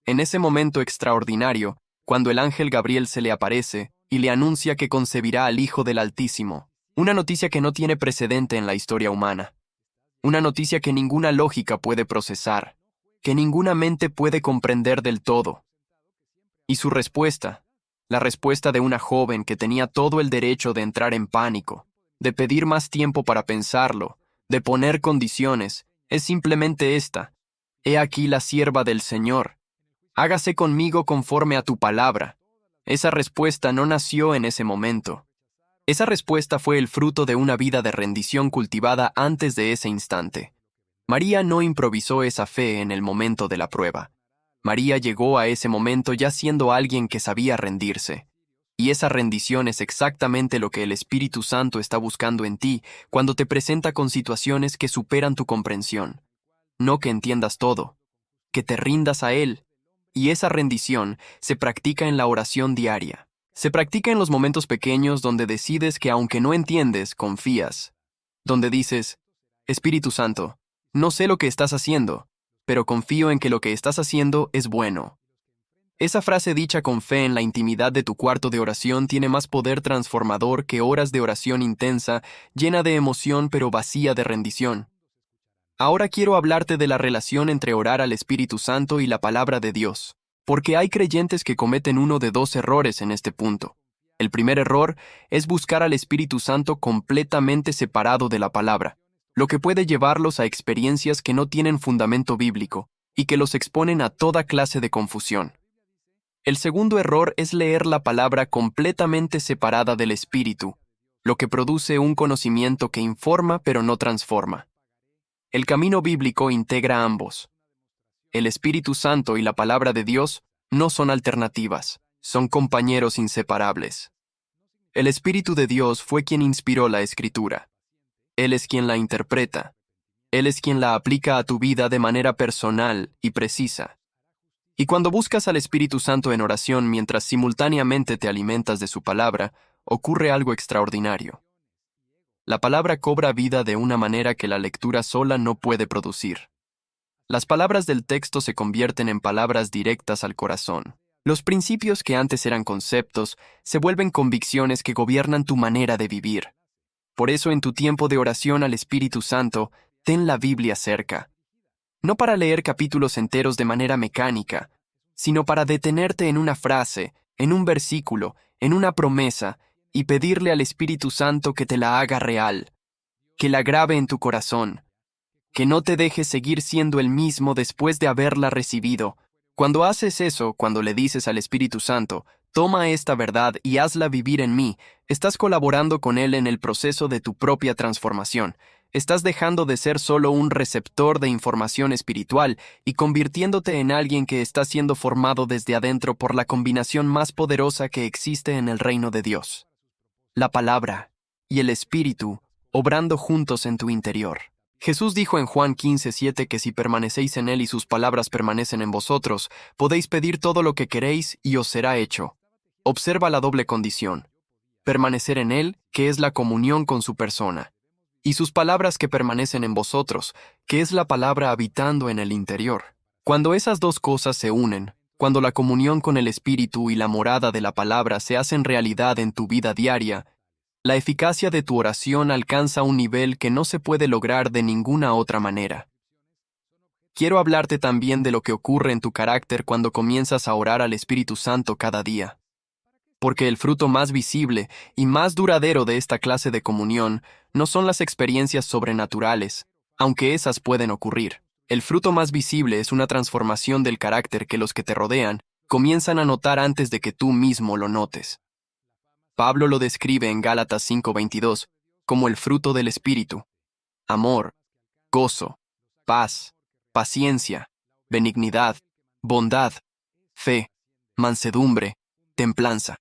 En ese momento extraordinario, cuando el ángel Gabriel se le aparece y le anuncia que concebirá al Hijo del Altísimo, una noticia que no tiene precedente en la historia humana, una noticia que ninguna lógica puede procesar, que ninguna mente puede comprender del todo. Y su respuesta, la respuesta de una joven que tenía todo el derecho de entrar en pánico, de pedir más tiempo para pensarlo, de poner condiciones, es simplemente esta: He aquí la sierva del Señor. Hágase conmigo conforme a tu palabra. Esa respuesta no nació en ese momento. Esa respuesta fue el fruto de una vida de rendición cultivada antes de ese instante. María no improvisó esa fe en el momento de la prueba. María llegó a ese momento ya siendo alguien que sabía rendirse. Y esa rendición es exactamente lo que el Espíritu Santo está buscando en ti cuando te presenta con situaciones que superan tu comprensión. No que entiendas todo, que te rindas a Él. Y esa rendición se practica en la oración diaria. Se practica en los momentos pequeños donde decides que aunque no entiendes, confías. Donde dices: Espíritu Santo, no sé lo que estás haciendo, pero confío en que lo que estás haciendo es bueno. Esa frase dicha con fe en la intimidad de tu cuarto de oración tiene más poder transformador que horas de oración intensa, llena de emoción pero vacía de rendición. Ahora quiero hablarte de la relación entre orar al Espíritu Santo y la palabra de Dios, porque hay creyentes que cometen uno de dos errores en este punto. El primer error es buscar al Espíritu Santo completamente separado de la palabra, lo que puede llevarlos a experiencias que no tienen fundamento bíblico y que los exponen a toda clase de confusión. El segundo error es leer la palabra completamente separada del Espíritu, lo que produce un conocimiento que informa pero no transforma. El camino bíblico integra ambos. El Espíritu Santo y la palabra de Dios no son alternativas, son compañeros inseparables. El Espíritu de Dios fue quien inspiró la Escritura. Él es quien la interpreta. Él es quien la aplica a tu vida de manera personal y precisa. Y cuando buscas al Espíritu Santo en oración mientras simultáneamente te alimentas de su palabra, ocurre algo extraordinario. La palabra cobra vida de una manera que la lectura sola no puede producir. Las palabras del texto se convierten en palabras directas al corazón. Los principios que antes eran conceptos se vuelven convicciones que gobiernan tu manera de vivir. Por eso en tu tiempo de oración al Espíritu Santo, ten la Biblia cerca. No para leer capítulos enteros de manera mecánica, sino para detenerte en una frase, en un versículo, en una promesa, y pedirle al Espíritu Santo que te la haga real, que la grabe en tu corazón, que no te dejes seguir siendo el mismo después de haberla recibido. Cuando haces eso, cuando le dices al Espíritu Santo: toma esta verdad y hazla vivir en mí, estás colaborando con Él en el proceso de tu propia transformación. Estás dejando de ser solo un receptor de información espiritual y convirtiéndote en alguien que está siendo formado desde adentro por la combinación más poderosa que existe en el reino de Dios: la palabra y el Espíritu obrando juntos en tu interior. Jesús dijo en Juan 15:7 que si permanecéis en Él y sus palabras permanecen en vosotros, podéis pedir todo lo que queréis y os será hecho. Observa la doble condición: permanecer en Él, que es la comunión con su persona, y sus palabras que permanecen en vosotros, que es la palabra habitando en el interior. Cuando esas dos cosas se unen, cuando la comunión con el Espíritu y la morada de la palabra se hacen realidad en tu vida diaria, la eficacia de tu oración alcanza un nivel que no se puede lograr de ninguna otra manera. Quiero hablarte también de lo que ocurre en tu carácter cuando comienzas a orar al Espíritu Santo cada día. Porque el fruto más visible y más duradero de esta clase de comunión no son las experiencias sobrenaturales, aunque esas pueden ocurrir. El fruto más visible es una transformación del carácter que los que te rodean comienzan a notar antes de que tú mismo lo notes. Pablo lo describe en Gálatas 5:22 como el fruto del Espíritu: amor, gozo, paz, paciencia, benignidad, bondad, fe, mansedumbre, templanza.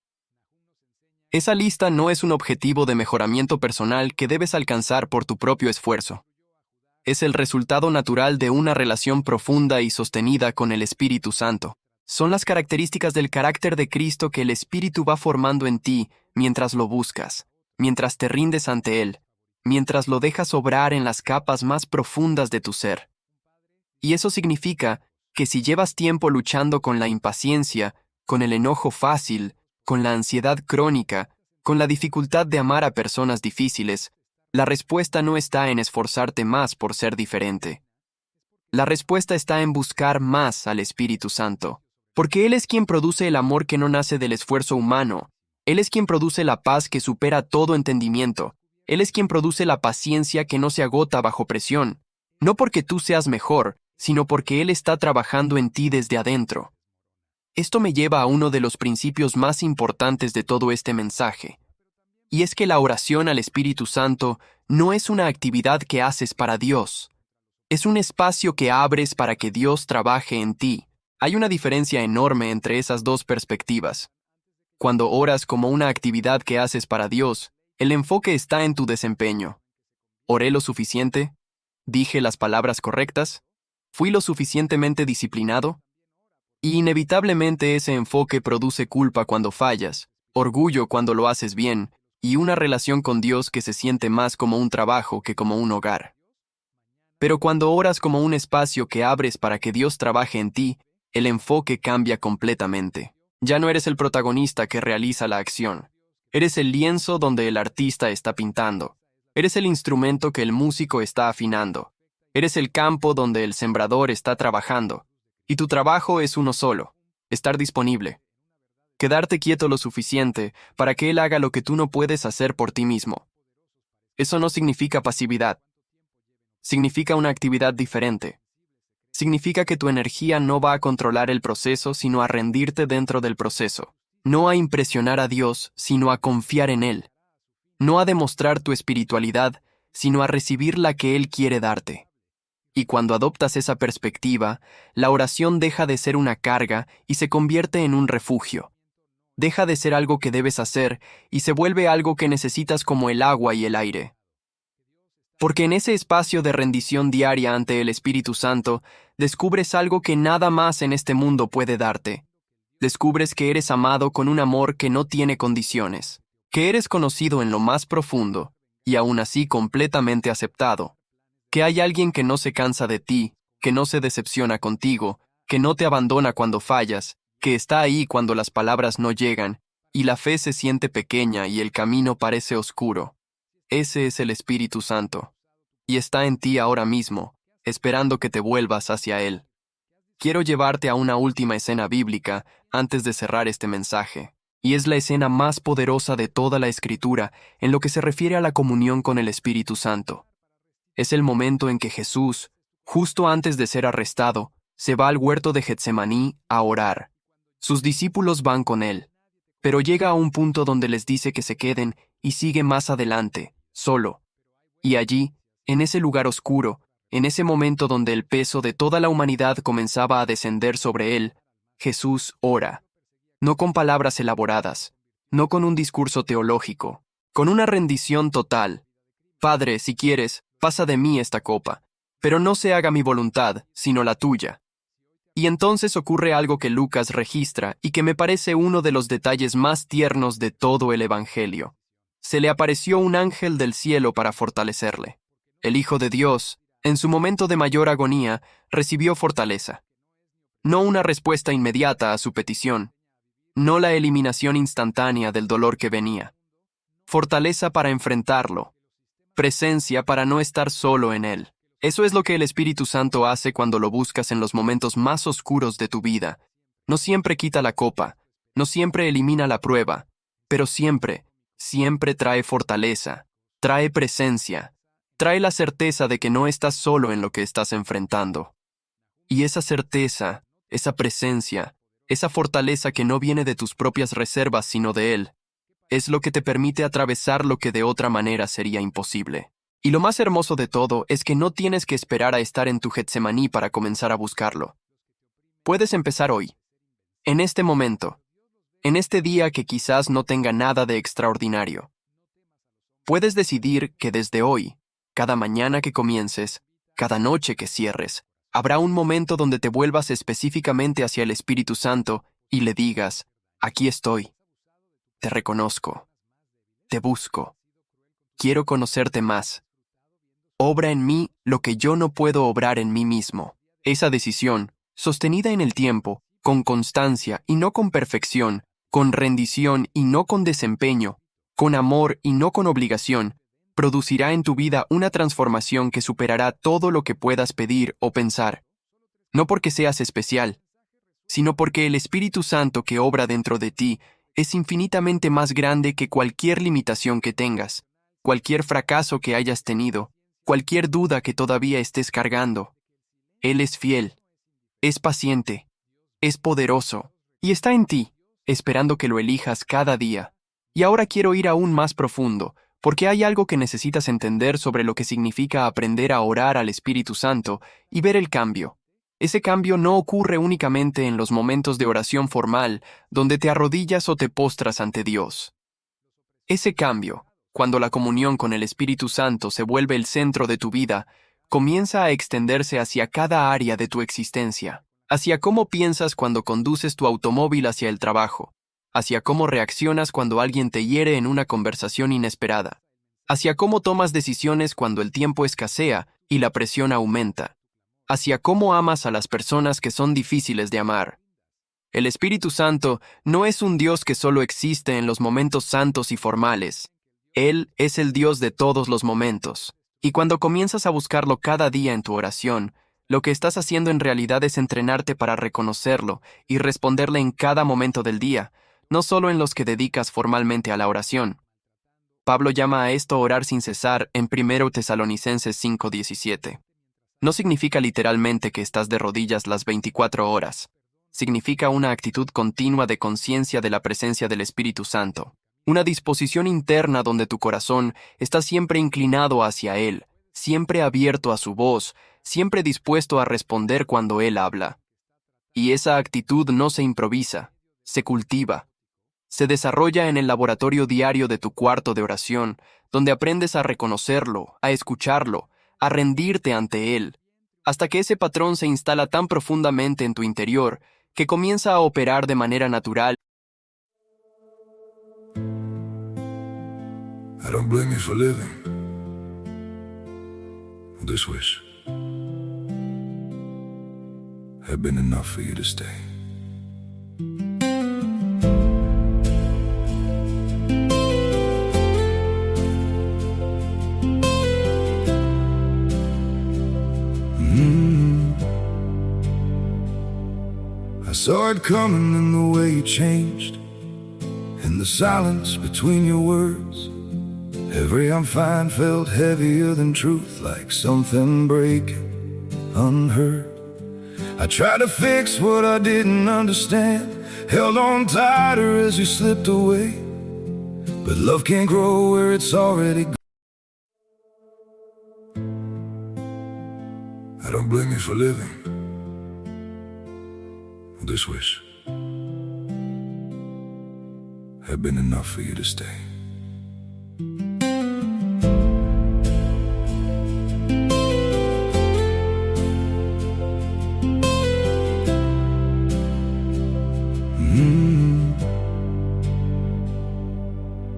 Esa lista no es un objetivo de mejoramiento personal que debes alcanzar por tu propio esfuerzo. Es el resultado natural de una relación profunda y sostenida con el Espíritu Santo. Son las características del carácter de Cristo que el Espíritu va formando en ti mientras lo buscas, mientras te rindes ante Él, mientras lo dejas obrar en las capas más profundas de tu ser. Y eso significa que si llevas tiempo luchando con la impaciencia, con el enojo fácil, con la ansiedad crónica, con la dificultad de amar a personas difíciles, la respuesta no está en esforzarte más por ser diferente. La respuesta está en buscar más al Espíritu Santo, porque Él es quien produce el amor que no nace del esfuerzo humano. Él es quien produce la paz que supera todo entendimiento. Él es quien produce la paciencia que no se agota bajo presión, no porque tú seas mejor, sino porque Él está trabajando en ti desde adentro. Esto me lleva a uno de los principios más importantes de todo este mensaje, y es que la oración al Espíritu Santo no es una actividad que haces para Dios. Es un espacio que abres para que Dios trabaje en ti. Hay una diferencia enorme entre esas dos perspectivas. Cuando oras como una actividad que haces para Dios, el enfoque está en tu desempeño. ¿Oré lo suficiente? ¿Dije las palabras correctas? ¿Fui lo suficientemente disciplinado? Y inevitablemente ese enfoque produce culpa cuando fallas, orgullo cuando lo haces bien, y una relación con Dios que se siente más como un trabajo que como un hogar. Pero cuando oras como un espacio que abres para que Dios trabaje en ti, el enfoque cambia completamente. Ya no eres el protagonista que realiza la acción. Eres el lienzo donde el artista está pintando. Eres el instrumento que el músico está afinando. Eres el campo donde el sembrador está trabajando. Y tu trabajo es uno solo: estar disponible. Quedarte quieto lo suficiente para que Él haga lo que tú no puedes hacer por ti mismo. Eso no significa pasividad. Significa una actividad diferente. Significa que tu energía no va a controlar el proceso, sino a rendirte dentro del proceso. No a impresionar a Dios, sino a confiar en Él. No a demostrar tu espiritualidad, sino a recibir la que Él quiere darte. Y cuando adoptas esa perspectiva, la oración deja de ser una carga y se convierte en un refugio. Deja de ser algo que debes hacer y se vuelve algo que necesitas como el agua y el aire. Porque en ese espacio de rendición diaria ante el Espíritu Santo, descubres algo que nada más en este mundo puede darte. Descubres que eres amado con un amor que no tiene condiciones, que eres conocido en lo más profundo, y aún así completamente aceptado, que hay alguien que no se cansa de ti, que no se decepciona contigo, que no te abandona cuando fallas, que está ahí cuando las palabras no llegan, y la fe se siente pequeña y el camino parece oscuro. Ese es el Espíritu Santo, y está en ti ahora mismo, esperando que te vuelvas hacia Él. Quiero llevarte a una última escena bíblica antes de cerrar este mensaje, y es la escena más poderosa de toda la Escritura en lo que se refiere a la comunión con el Espíritu Santo. Es el momento en que Jesús, justo antes de ser arrestado, se va al huerto de Getsemaní a orar. Sus discípulos van con él, pero llega a un punto donde les dice que se queden y sigue más adelante, solo. Y allí, en ese lugar oscuro, en ese momento donde el peso de toda la humanidad comenzaba a descender sobre él, Jesús ora. No con palabras elaboradas, no con un discurso teológico, con una rendición total. Padre, si quieres, pasa de mí esta copa, pero no se haga mi voluntad, sino la tuya. Y entonces ocurre algo que Lucas registra y que me parece uno de los detalles más tiernos de todo el Evangelio. Se le apareció un ángel del cielo para fortalecerle. El Hijo de Dios, en su momento de mayor agonía, recibió fortaleza. No una respuesta inmediata a su petición, no la eliminación instantánea del dolor que venía. Fortaleza para enfrentarlo, presencia para no estar solo en él. Eso es lo que el Espíritu Santo hace cuando lo buscas en los momentos más oscuros de tu vida. No siempre quita la copa, no siempre elimina la prueba, pero siempre, siempre trae fortaleza, trae presencia, trae la certeza de que no estás solo en lo que estás enfrentando. Y esa certeza, esa presencia, esa fortaleza que no viene de tus propias reservas sino de Él, es lo que te permite atravesar lo que de otra manera sería imposible. Y lo más hermoso de todo es que no tienes que esperar a estar en tu Getsemaní para comenzar a buscarlo. Puedes empezar hoy, en este momento, en este día que quizás no tenga nada de extraordinario. Puedes decidir que desde hoy, cada mañana que comiences, cada noche que cierres, habrá un momento donde te vuelvas específicamente hacia el Espíritu Santo y le digas: aquí estoy, te reconozco, te busco, quiero conocerte más. Obra en mí lo que yo no puedo obrar en mí mismo. Esa decisión, sostenida en el tiempo, con constancia y no con perfección, con rendición y no con desempeño, con amor y no con obligación, producirá en tu vida una transformación que superará todo lo que puedas pedir o pensar. No porque seas especial, sino porque el Espíritu Santo que obra dentro de ti es infinitamente más grande que cualquier limitación que tengas, cualquier fracaso que hayas tenido, cualquier duda que todavía estés cargando. Él es fiel, es paciente, es poderoso, y está en ti, esperando que lo elijas cada día. Y ahora quiero ir aún más profundo, porque hay algo que necesitas entender sobre lo que significa aprender a orar al Espíritu Santo y ver el cambio. Ese cambio no ocurre únicamente en los momentos de oración formal, donde te arrodillas o te postras ante Dios. Ese cambio, cuando la comunión con el Espíritu Santo se vuelve el centro de tu vida, comienza a extenderse hacia cada área de tu existencia, hacia cómo piensas cuando conduces tu automóvil hacia el trabajo, hacia cómo reaccionas cuando alguien te hiere en una conversación inesperada, hacia cómo tomas decisiones cuando el tiempo escasea y la presión aumenta, hacia cómo amas a las personas que son difíciles de amar. El Espíritu Santo no es un Dios que solo existe en los momentos santos y formales. Él es el Dios de todos los momentos. Y cuando comienzas a buscarlo cada día en tu oración, lo que estás haciendo en realidad es entrenarte para reconocerlo y responderle en cada momento del día, no solo en los que dedicas formalmente a la oración. Pablo llama a esto orar sin cesar en 1 Tesalonicenses 5:17. No significa literalmente que estás de rodillas las 24 horas. Significa una actitud continua de conciencia de la presencia del Espíritu Santo. Una disposición interna donde tu corazón está siempre inclinado hacia Él, siempre abierto a su voz, siempre dispuesto a responder cuando Él habla. Y esa actitud no se improvisa, se cultiva. Se desarrolla en el laboratorio diario de tu cuarto de oración, donde aprendes a reconocerlo, a escucharlo, a rendirte ante Él, hasta que ese patrón se instala tan profundamente en tu interior que comienza a operar de manera natural. I don't blame you for living this wish had been enough for you to stay. I saw it coming in the way you changed, in the silence between your words. Every I'm fine felt heavier than truth, like something breaking, unheard. I tried to fix what I didn't understand, held on tighter as you slipped away. But love can't grow where it's already gone. I don't blame you for living this wish had been enough for you to stay.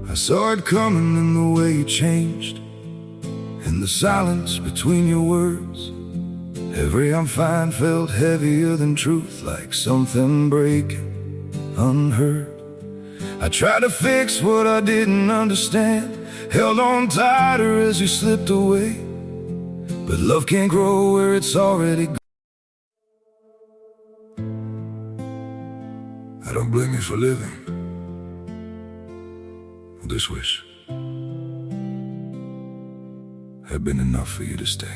I saw it coming in the way you changed, in the silence between your words. Every I'm fine felt heavier than truth, like something breaking, unheard. I tried to fix what I didn't understand, held on tighter as you slipped away. But love can't grow where it's already gone. I don't blame you for living this wish had been enough for you to stay.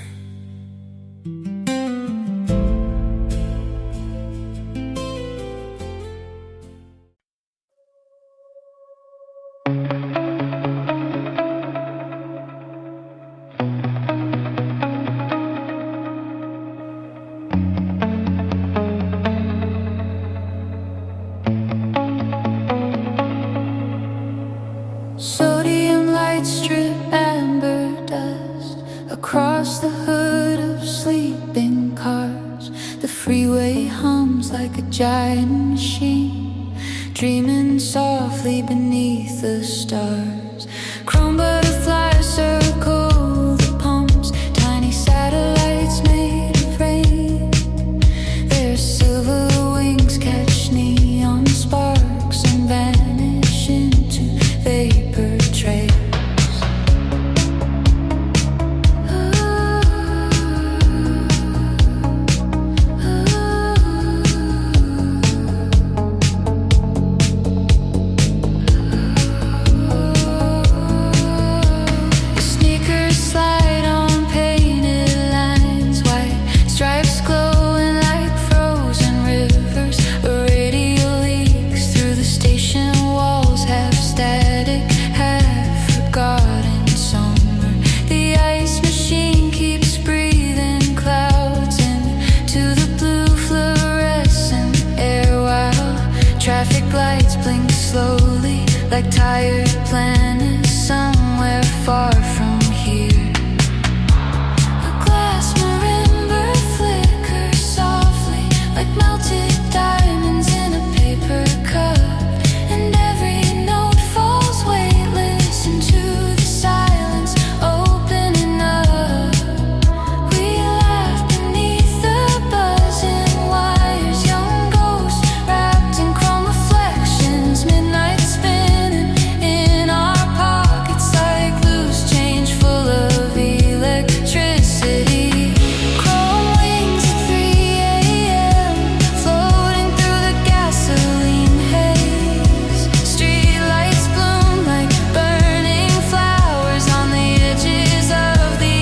Sodium light strip amber dust across the hood of sleeping cars. The freeway hums like a giant machine, dreaming softly beneath the stars. Chrome butterflies circle the pumps, tiny satellites made of rain. Their silver wings catch neon sparks and vanish into vapor trails. tired planet somewhere far from here. A glass marimba flickers softly like melted diamonds in a paper cup, and every note falls weightless into the silence, opening up. We laugh beneath the buzzing wires, young ghosts wrapped in chrome reflections, midnight spinning in our pockets like loose change full of electricity. Chrome wings at 3 a.m. floating through the gasoline haze. Streetlights bloom like burning flowers on the edges of the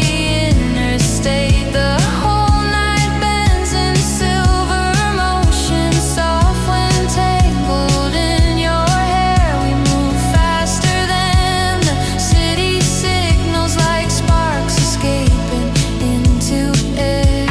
interstate. The whole night bends in silver motion, soft when tangled in your hair. We move faster than the city signals, like sparks escaping into air.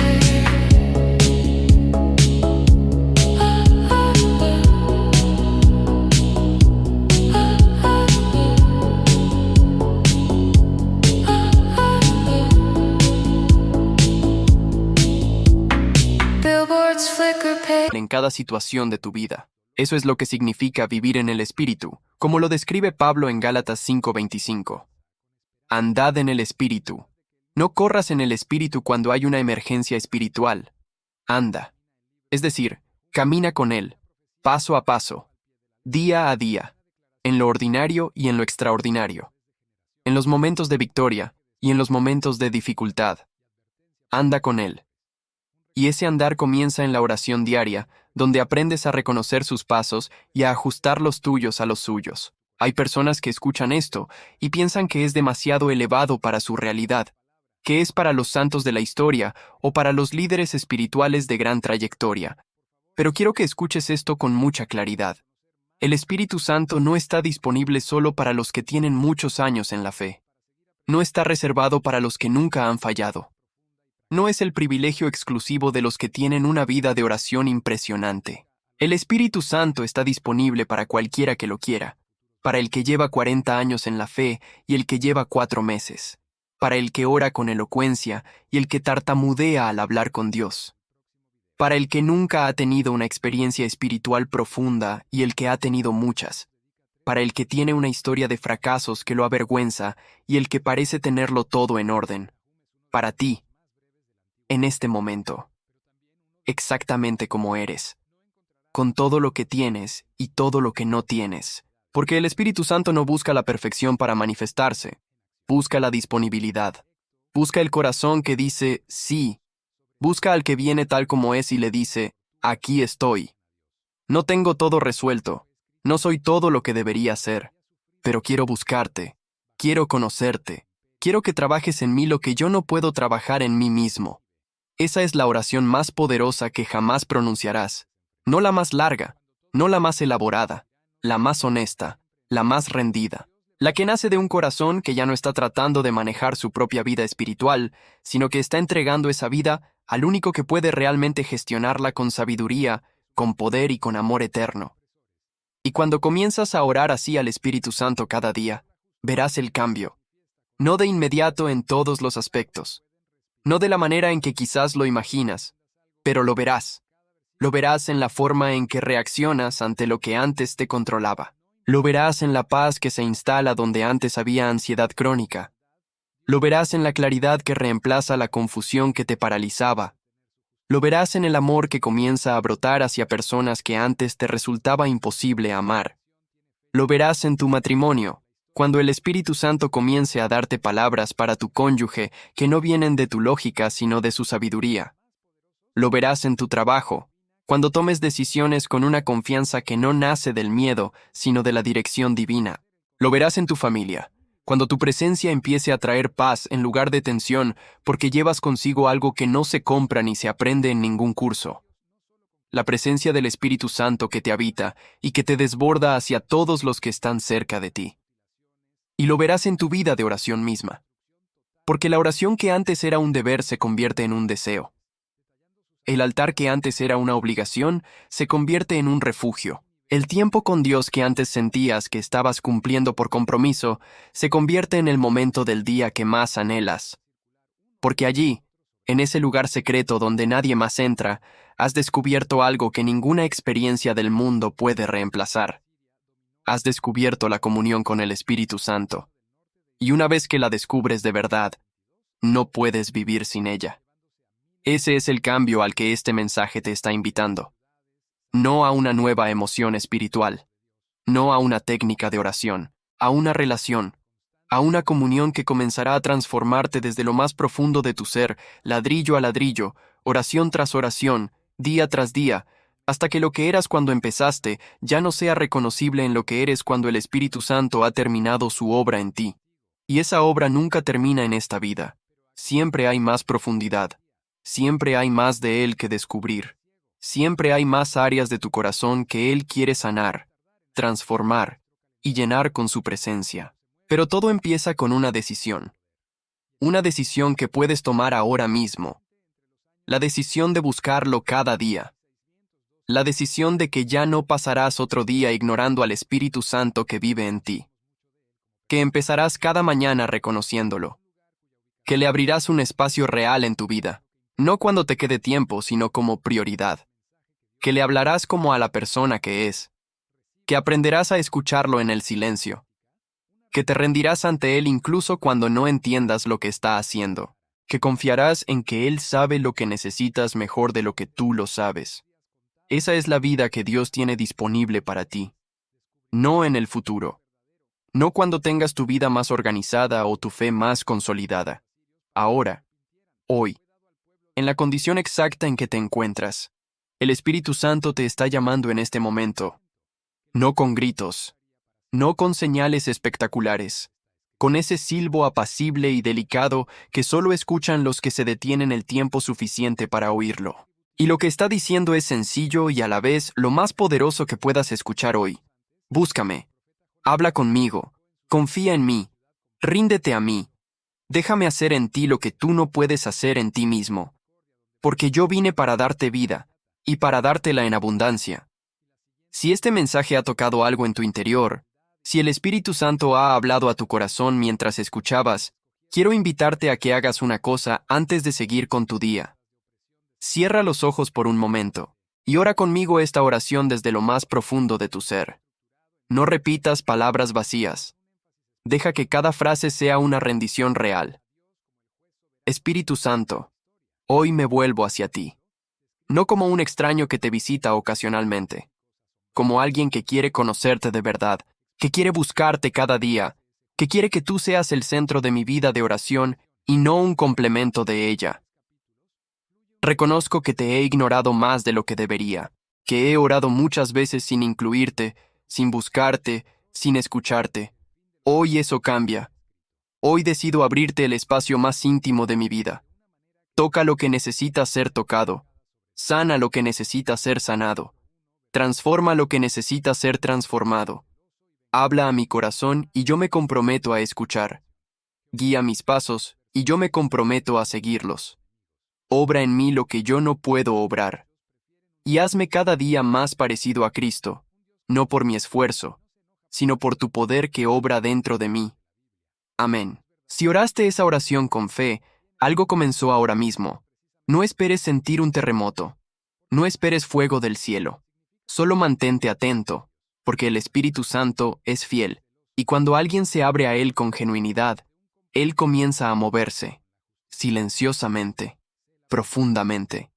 Billboards flicker pale. En cada situación de tu vida. Eso es lo que significa vivir en el Espíritu, como lo describe Pablo en Gálatas 5:25. Andad en el Espíritu. No corras en el Espíritu cuando hay una emergencia espiritual. Anda. Es decir, camina con Él, paso a paso, día a día, en lo ordinario y en lo extraordinario, en los momentos de victoria y en los momentos de dificultad. Anda con Él. Y ese andar comienza en la oración diaria, donde aprendes a reconocer sus pasos y a ajustar los tuyos a los suyos. Hay personas que escuchan esto y piensan que es demasiado elevado para su realidad, que es para los santos de la historia o para los líderes espirituales de gran trayectoria. Pero quiero que escuches esto con mucha claridad. El Espíritu Santo no está disponible solo para los que tienen muchos años en la fe. No está reservado para los que nunca han fallado. No es el privilegio exclusivo de los que tienen una vida de oración impresionante. El Espíritu Santo está disponible para cualquiera que lo quiera, para el que lleva 40 años en la fe y el que lleva 4 meses, para el que ora con elocuencia y el que tartamudea al hablar con Dios, para el que nunca ha tenido una experiencia espiritual profunda y el que ha tenido muchas, para el que tiene una historia de fracasos que lo avergüenza y el que parece tenerlo todo en orden, para ti, en este momento, exactamente como eres, con todo lo que tienes y todo lo que no tienes, porque el Espíritu Santo no busca la perfección para manifestarse, busca la disponibilidad, busca el corazón que dice sí, busca al que viene tal como es y le dice, aquí estoy. No tengo todo resuelto, no soy todo lo que debería ser, pero quiero buscarte, quiero conocerte, quiero que trabajes en mí lo que yo no puedo trabajar en mí mismo. Esa es la oración más poderosa que jamás pronunciarás, no la más larga, no la más elaborada, la más honesta, la más rendida, la que nace de un corazón que ya no está tratando de manejar su propia vida espiritual, sino que está entregando esa vida al único que puede realmente gestionarla con sabiduría, con poder y con amor eterno. Y cuando comienzas a orar así al Espíritu Santo cada día, verás el cambio, no de inmediato en todos los aspectos, no de la manera en que quizás lo imaginas, pero lo verás. Lo verás en la forma en que reaccionas ante lo que antes te controlaba. Lo verás en la paz que se instala donde antes había ansiedad crónica. Lo verás en la claridad que reemplaza la confusión que te paralizaba. Lo verás en el amor que comienza a brotar hacia personas que antes te resultaba imposible amar. Lo verás en tu matrimonio, cuando el Espíritu Santo comience a darte palabras para tu cónyuge que no vienen de tu lógica sino de su sabiduría. Lo verás en tu trabajo, cuando tomes decisiones con una confianza que no nace del miedo, sino de la dirección divina. Lo verás en tu familia, cuando tu presencia empiece a traer paz en lugar de tensión, porque llevas consigo algo que no se compra ni se aprende en ningún curso. La presencia del Espíritu Santo que te habita y que te desborda hacia todos los que están cerca de ti. Y lo verás en tu vida de oración misma, porque la oración que antes era un deber se convierte en un deseo. El altar que antes era una obligación se convierte en un refugio, El tiempo con Dios que antes sentías que estabas cumpliendo por compromiso se convierte en el momento del día que más anhelas. Porque allí, en ese lugar secreto donde nadie más entra, has descubierto algo que ninguna experiencia del mundo puede reemplazar. Has descubierto la comunión con el Espíritu Santo. Y una vez que la descubres de verdad, no puedes vivir sin ella. Ese es el cambio al que este mensaje te está invitando. No a una nueva emoción espiritual, no a una técnica de oración, a una relación, a una comunión que comenzará a transformarte desde lo más profundo de tu ser, ladrillo a ladrillo, oración tras oración, día tras día, hasta que lo que eras cuando empezaste ya no sea reconocible en lo que eres cuando el Espíritu Santo ha terminado su obra en ti. Y esa obra nunca termina en esta vida. Siempre hay más profundidad. Siempre hay más de Él que descubrir. Siempre hay más áreas de tu corazón que Él quiere sanar, transformar y llenar con su presencia. Pero todo empieza con una decisión. Una decisión que puedes tomar ahora mismo. La decisión de buscarlo cada día. La decisión de que ya no pasarás otro día ignorando al Espíritu Santo que vive en ti. Que empezarás cada mañana reconociéndolo. Que le abrirás un espacio real en tu vida. No cuando te quede tiempo, sino como prioridad. Que le hablarás como a la persona que es. Que aprenderás a escucharlo en el silencio. Que te rendirás ante Él incluso cuando no entiendas lo que está haciendo. Que confiarás en que Él sabe lo que necesitas mejor de lo que tú lo sabes. Esa es la vida que Dios tiene disponible para ti. No en el futuro. No cuando tengas tu vida más organizada o tu fe más consolidada. Ahora. Hoy. En la condición exacta en que te encuentras. El Espíritu Santo te está llamando en este momento. No con gritos. No con señales espectaculares. Con ese silbo apacible y delicado que solo escuchan los que se detienen el tiempo suficiente para oírlo. Y lo que está diciendo es sencillo y a la vez lo más poderoso que puedas escuchar hoy. Búscame. Habla conmigo. Confía en mí. Ríndete a mí. Déjame hacer en ti lo que tú no puedes hacer en ti mismo. Porque yo vine para darte vida, y para dártela en abundancia. Si este mensaje ha tocado algo en tu interior, si el Espíritu Santo ha hablado a tu corazón mientras escuchabas, quiero invitarte a que hagas una cosa antes de seguir con tu día. Cierra los ojos por un momento, y ora conmigo esta oración desde lo más profundo de tu ser. No repitas palabras vacías. Deja que cada frase sea una rendición real. Espíritu Santo, hoy me vuelvo hacia ti. No como un extraño que te visita ocasionalmente, como alguien que quiere conocerte de verdad, que quiere buscarte cada día, que quiere que tú seas el centro de mi vida de oración y no un complemento de ella. Reconozco que te he ignorado más de lo que debería, que he orado muchas veces sin incluirte, sin buscarte, sin escucharte. Hoy eso cambia. Hoy decido abrirte el espacio más íntimo de mi vida. Toca lo que necesita ser tocado. Sana lo que necesita ser sanado. Transforma lo que necesita ser transformado. Habla a mi corazón y yo me comprometo a escuchar. Guía mis pasos y yo me comprometo a seguirlos. Obra en mí lo que yo no puedo obrar. Y hazme cada día más parecido a Cristo, no por mi esfuerzo, sino por tu poder que obra dentro de mí. Amén. Si oraste esa oración con fe, algo comenzó ahora mismo. No esperes sentir un terremoto. No esperes fuego del cielo. Solo mantente atento, porque el Espíritu Santo es fiel, y cuando alguien se abre a Él con genuinidad, Él comienza a moverse, silenciosamente, profundamente,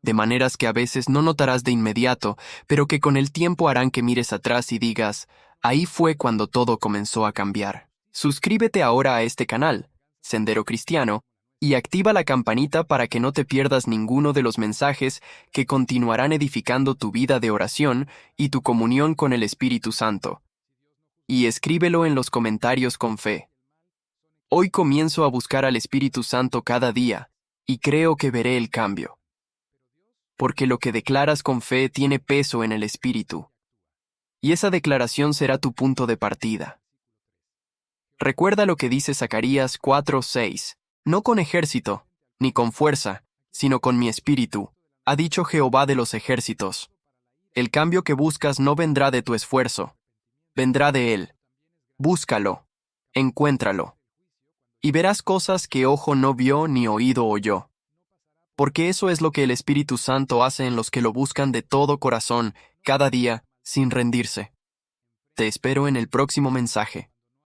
de maneras que a veces no notarás de inmediato, pero que con el tiempo harán que mires atrás y digas, ahí fue cuando todo comenzó a cambiar. Suscríbete ahora a este canal, Sendero Cristiano, y activa la campanita para que no te pierdas ninguno de los mensajes que continuarán edificando tu vida de oración y tu comunión con el Espíritu Santo. Y escríbelo en los comentarios con fe. Hoy comienzo a buscar al Espíritu Santo cada día, y creo que veré el cambio. Porque lo que declaras con fe tiene peso en el Espíritu. Y esa declaración será tu punto de partida. Recuerda lo que dice Zacarías 4:6. No con ejército, ni con fuerza, sino con mi espíritu, ha dicho Jehová de los ejércitos. El cambio que buscas no vendrá de tu esfuerzo, vendrá de Él. Búscalo, encuéntralo, y verás cosas que ojo no vio ni oído oyó. Porque eso es lo que el Espíritu Santo hace en los que lo buscan de todo corazón, cada día, sin rendirse. Te espero en el próximo mensaje.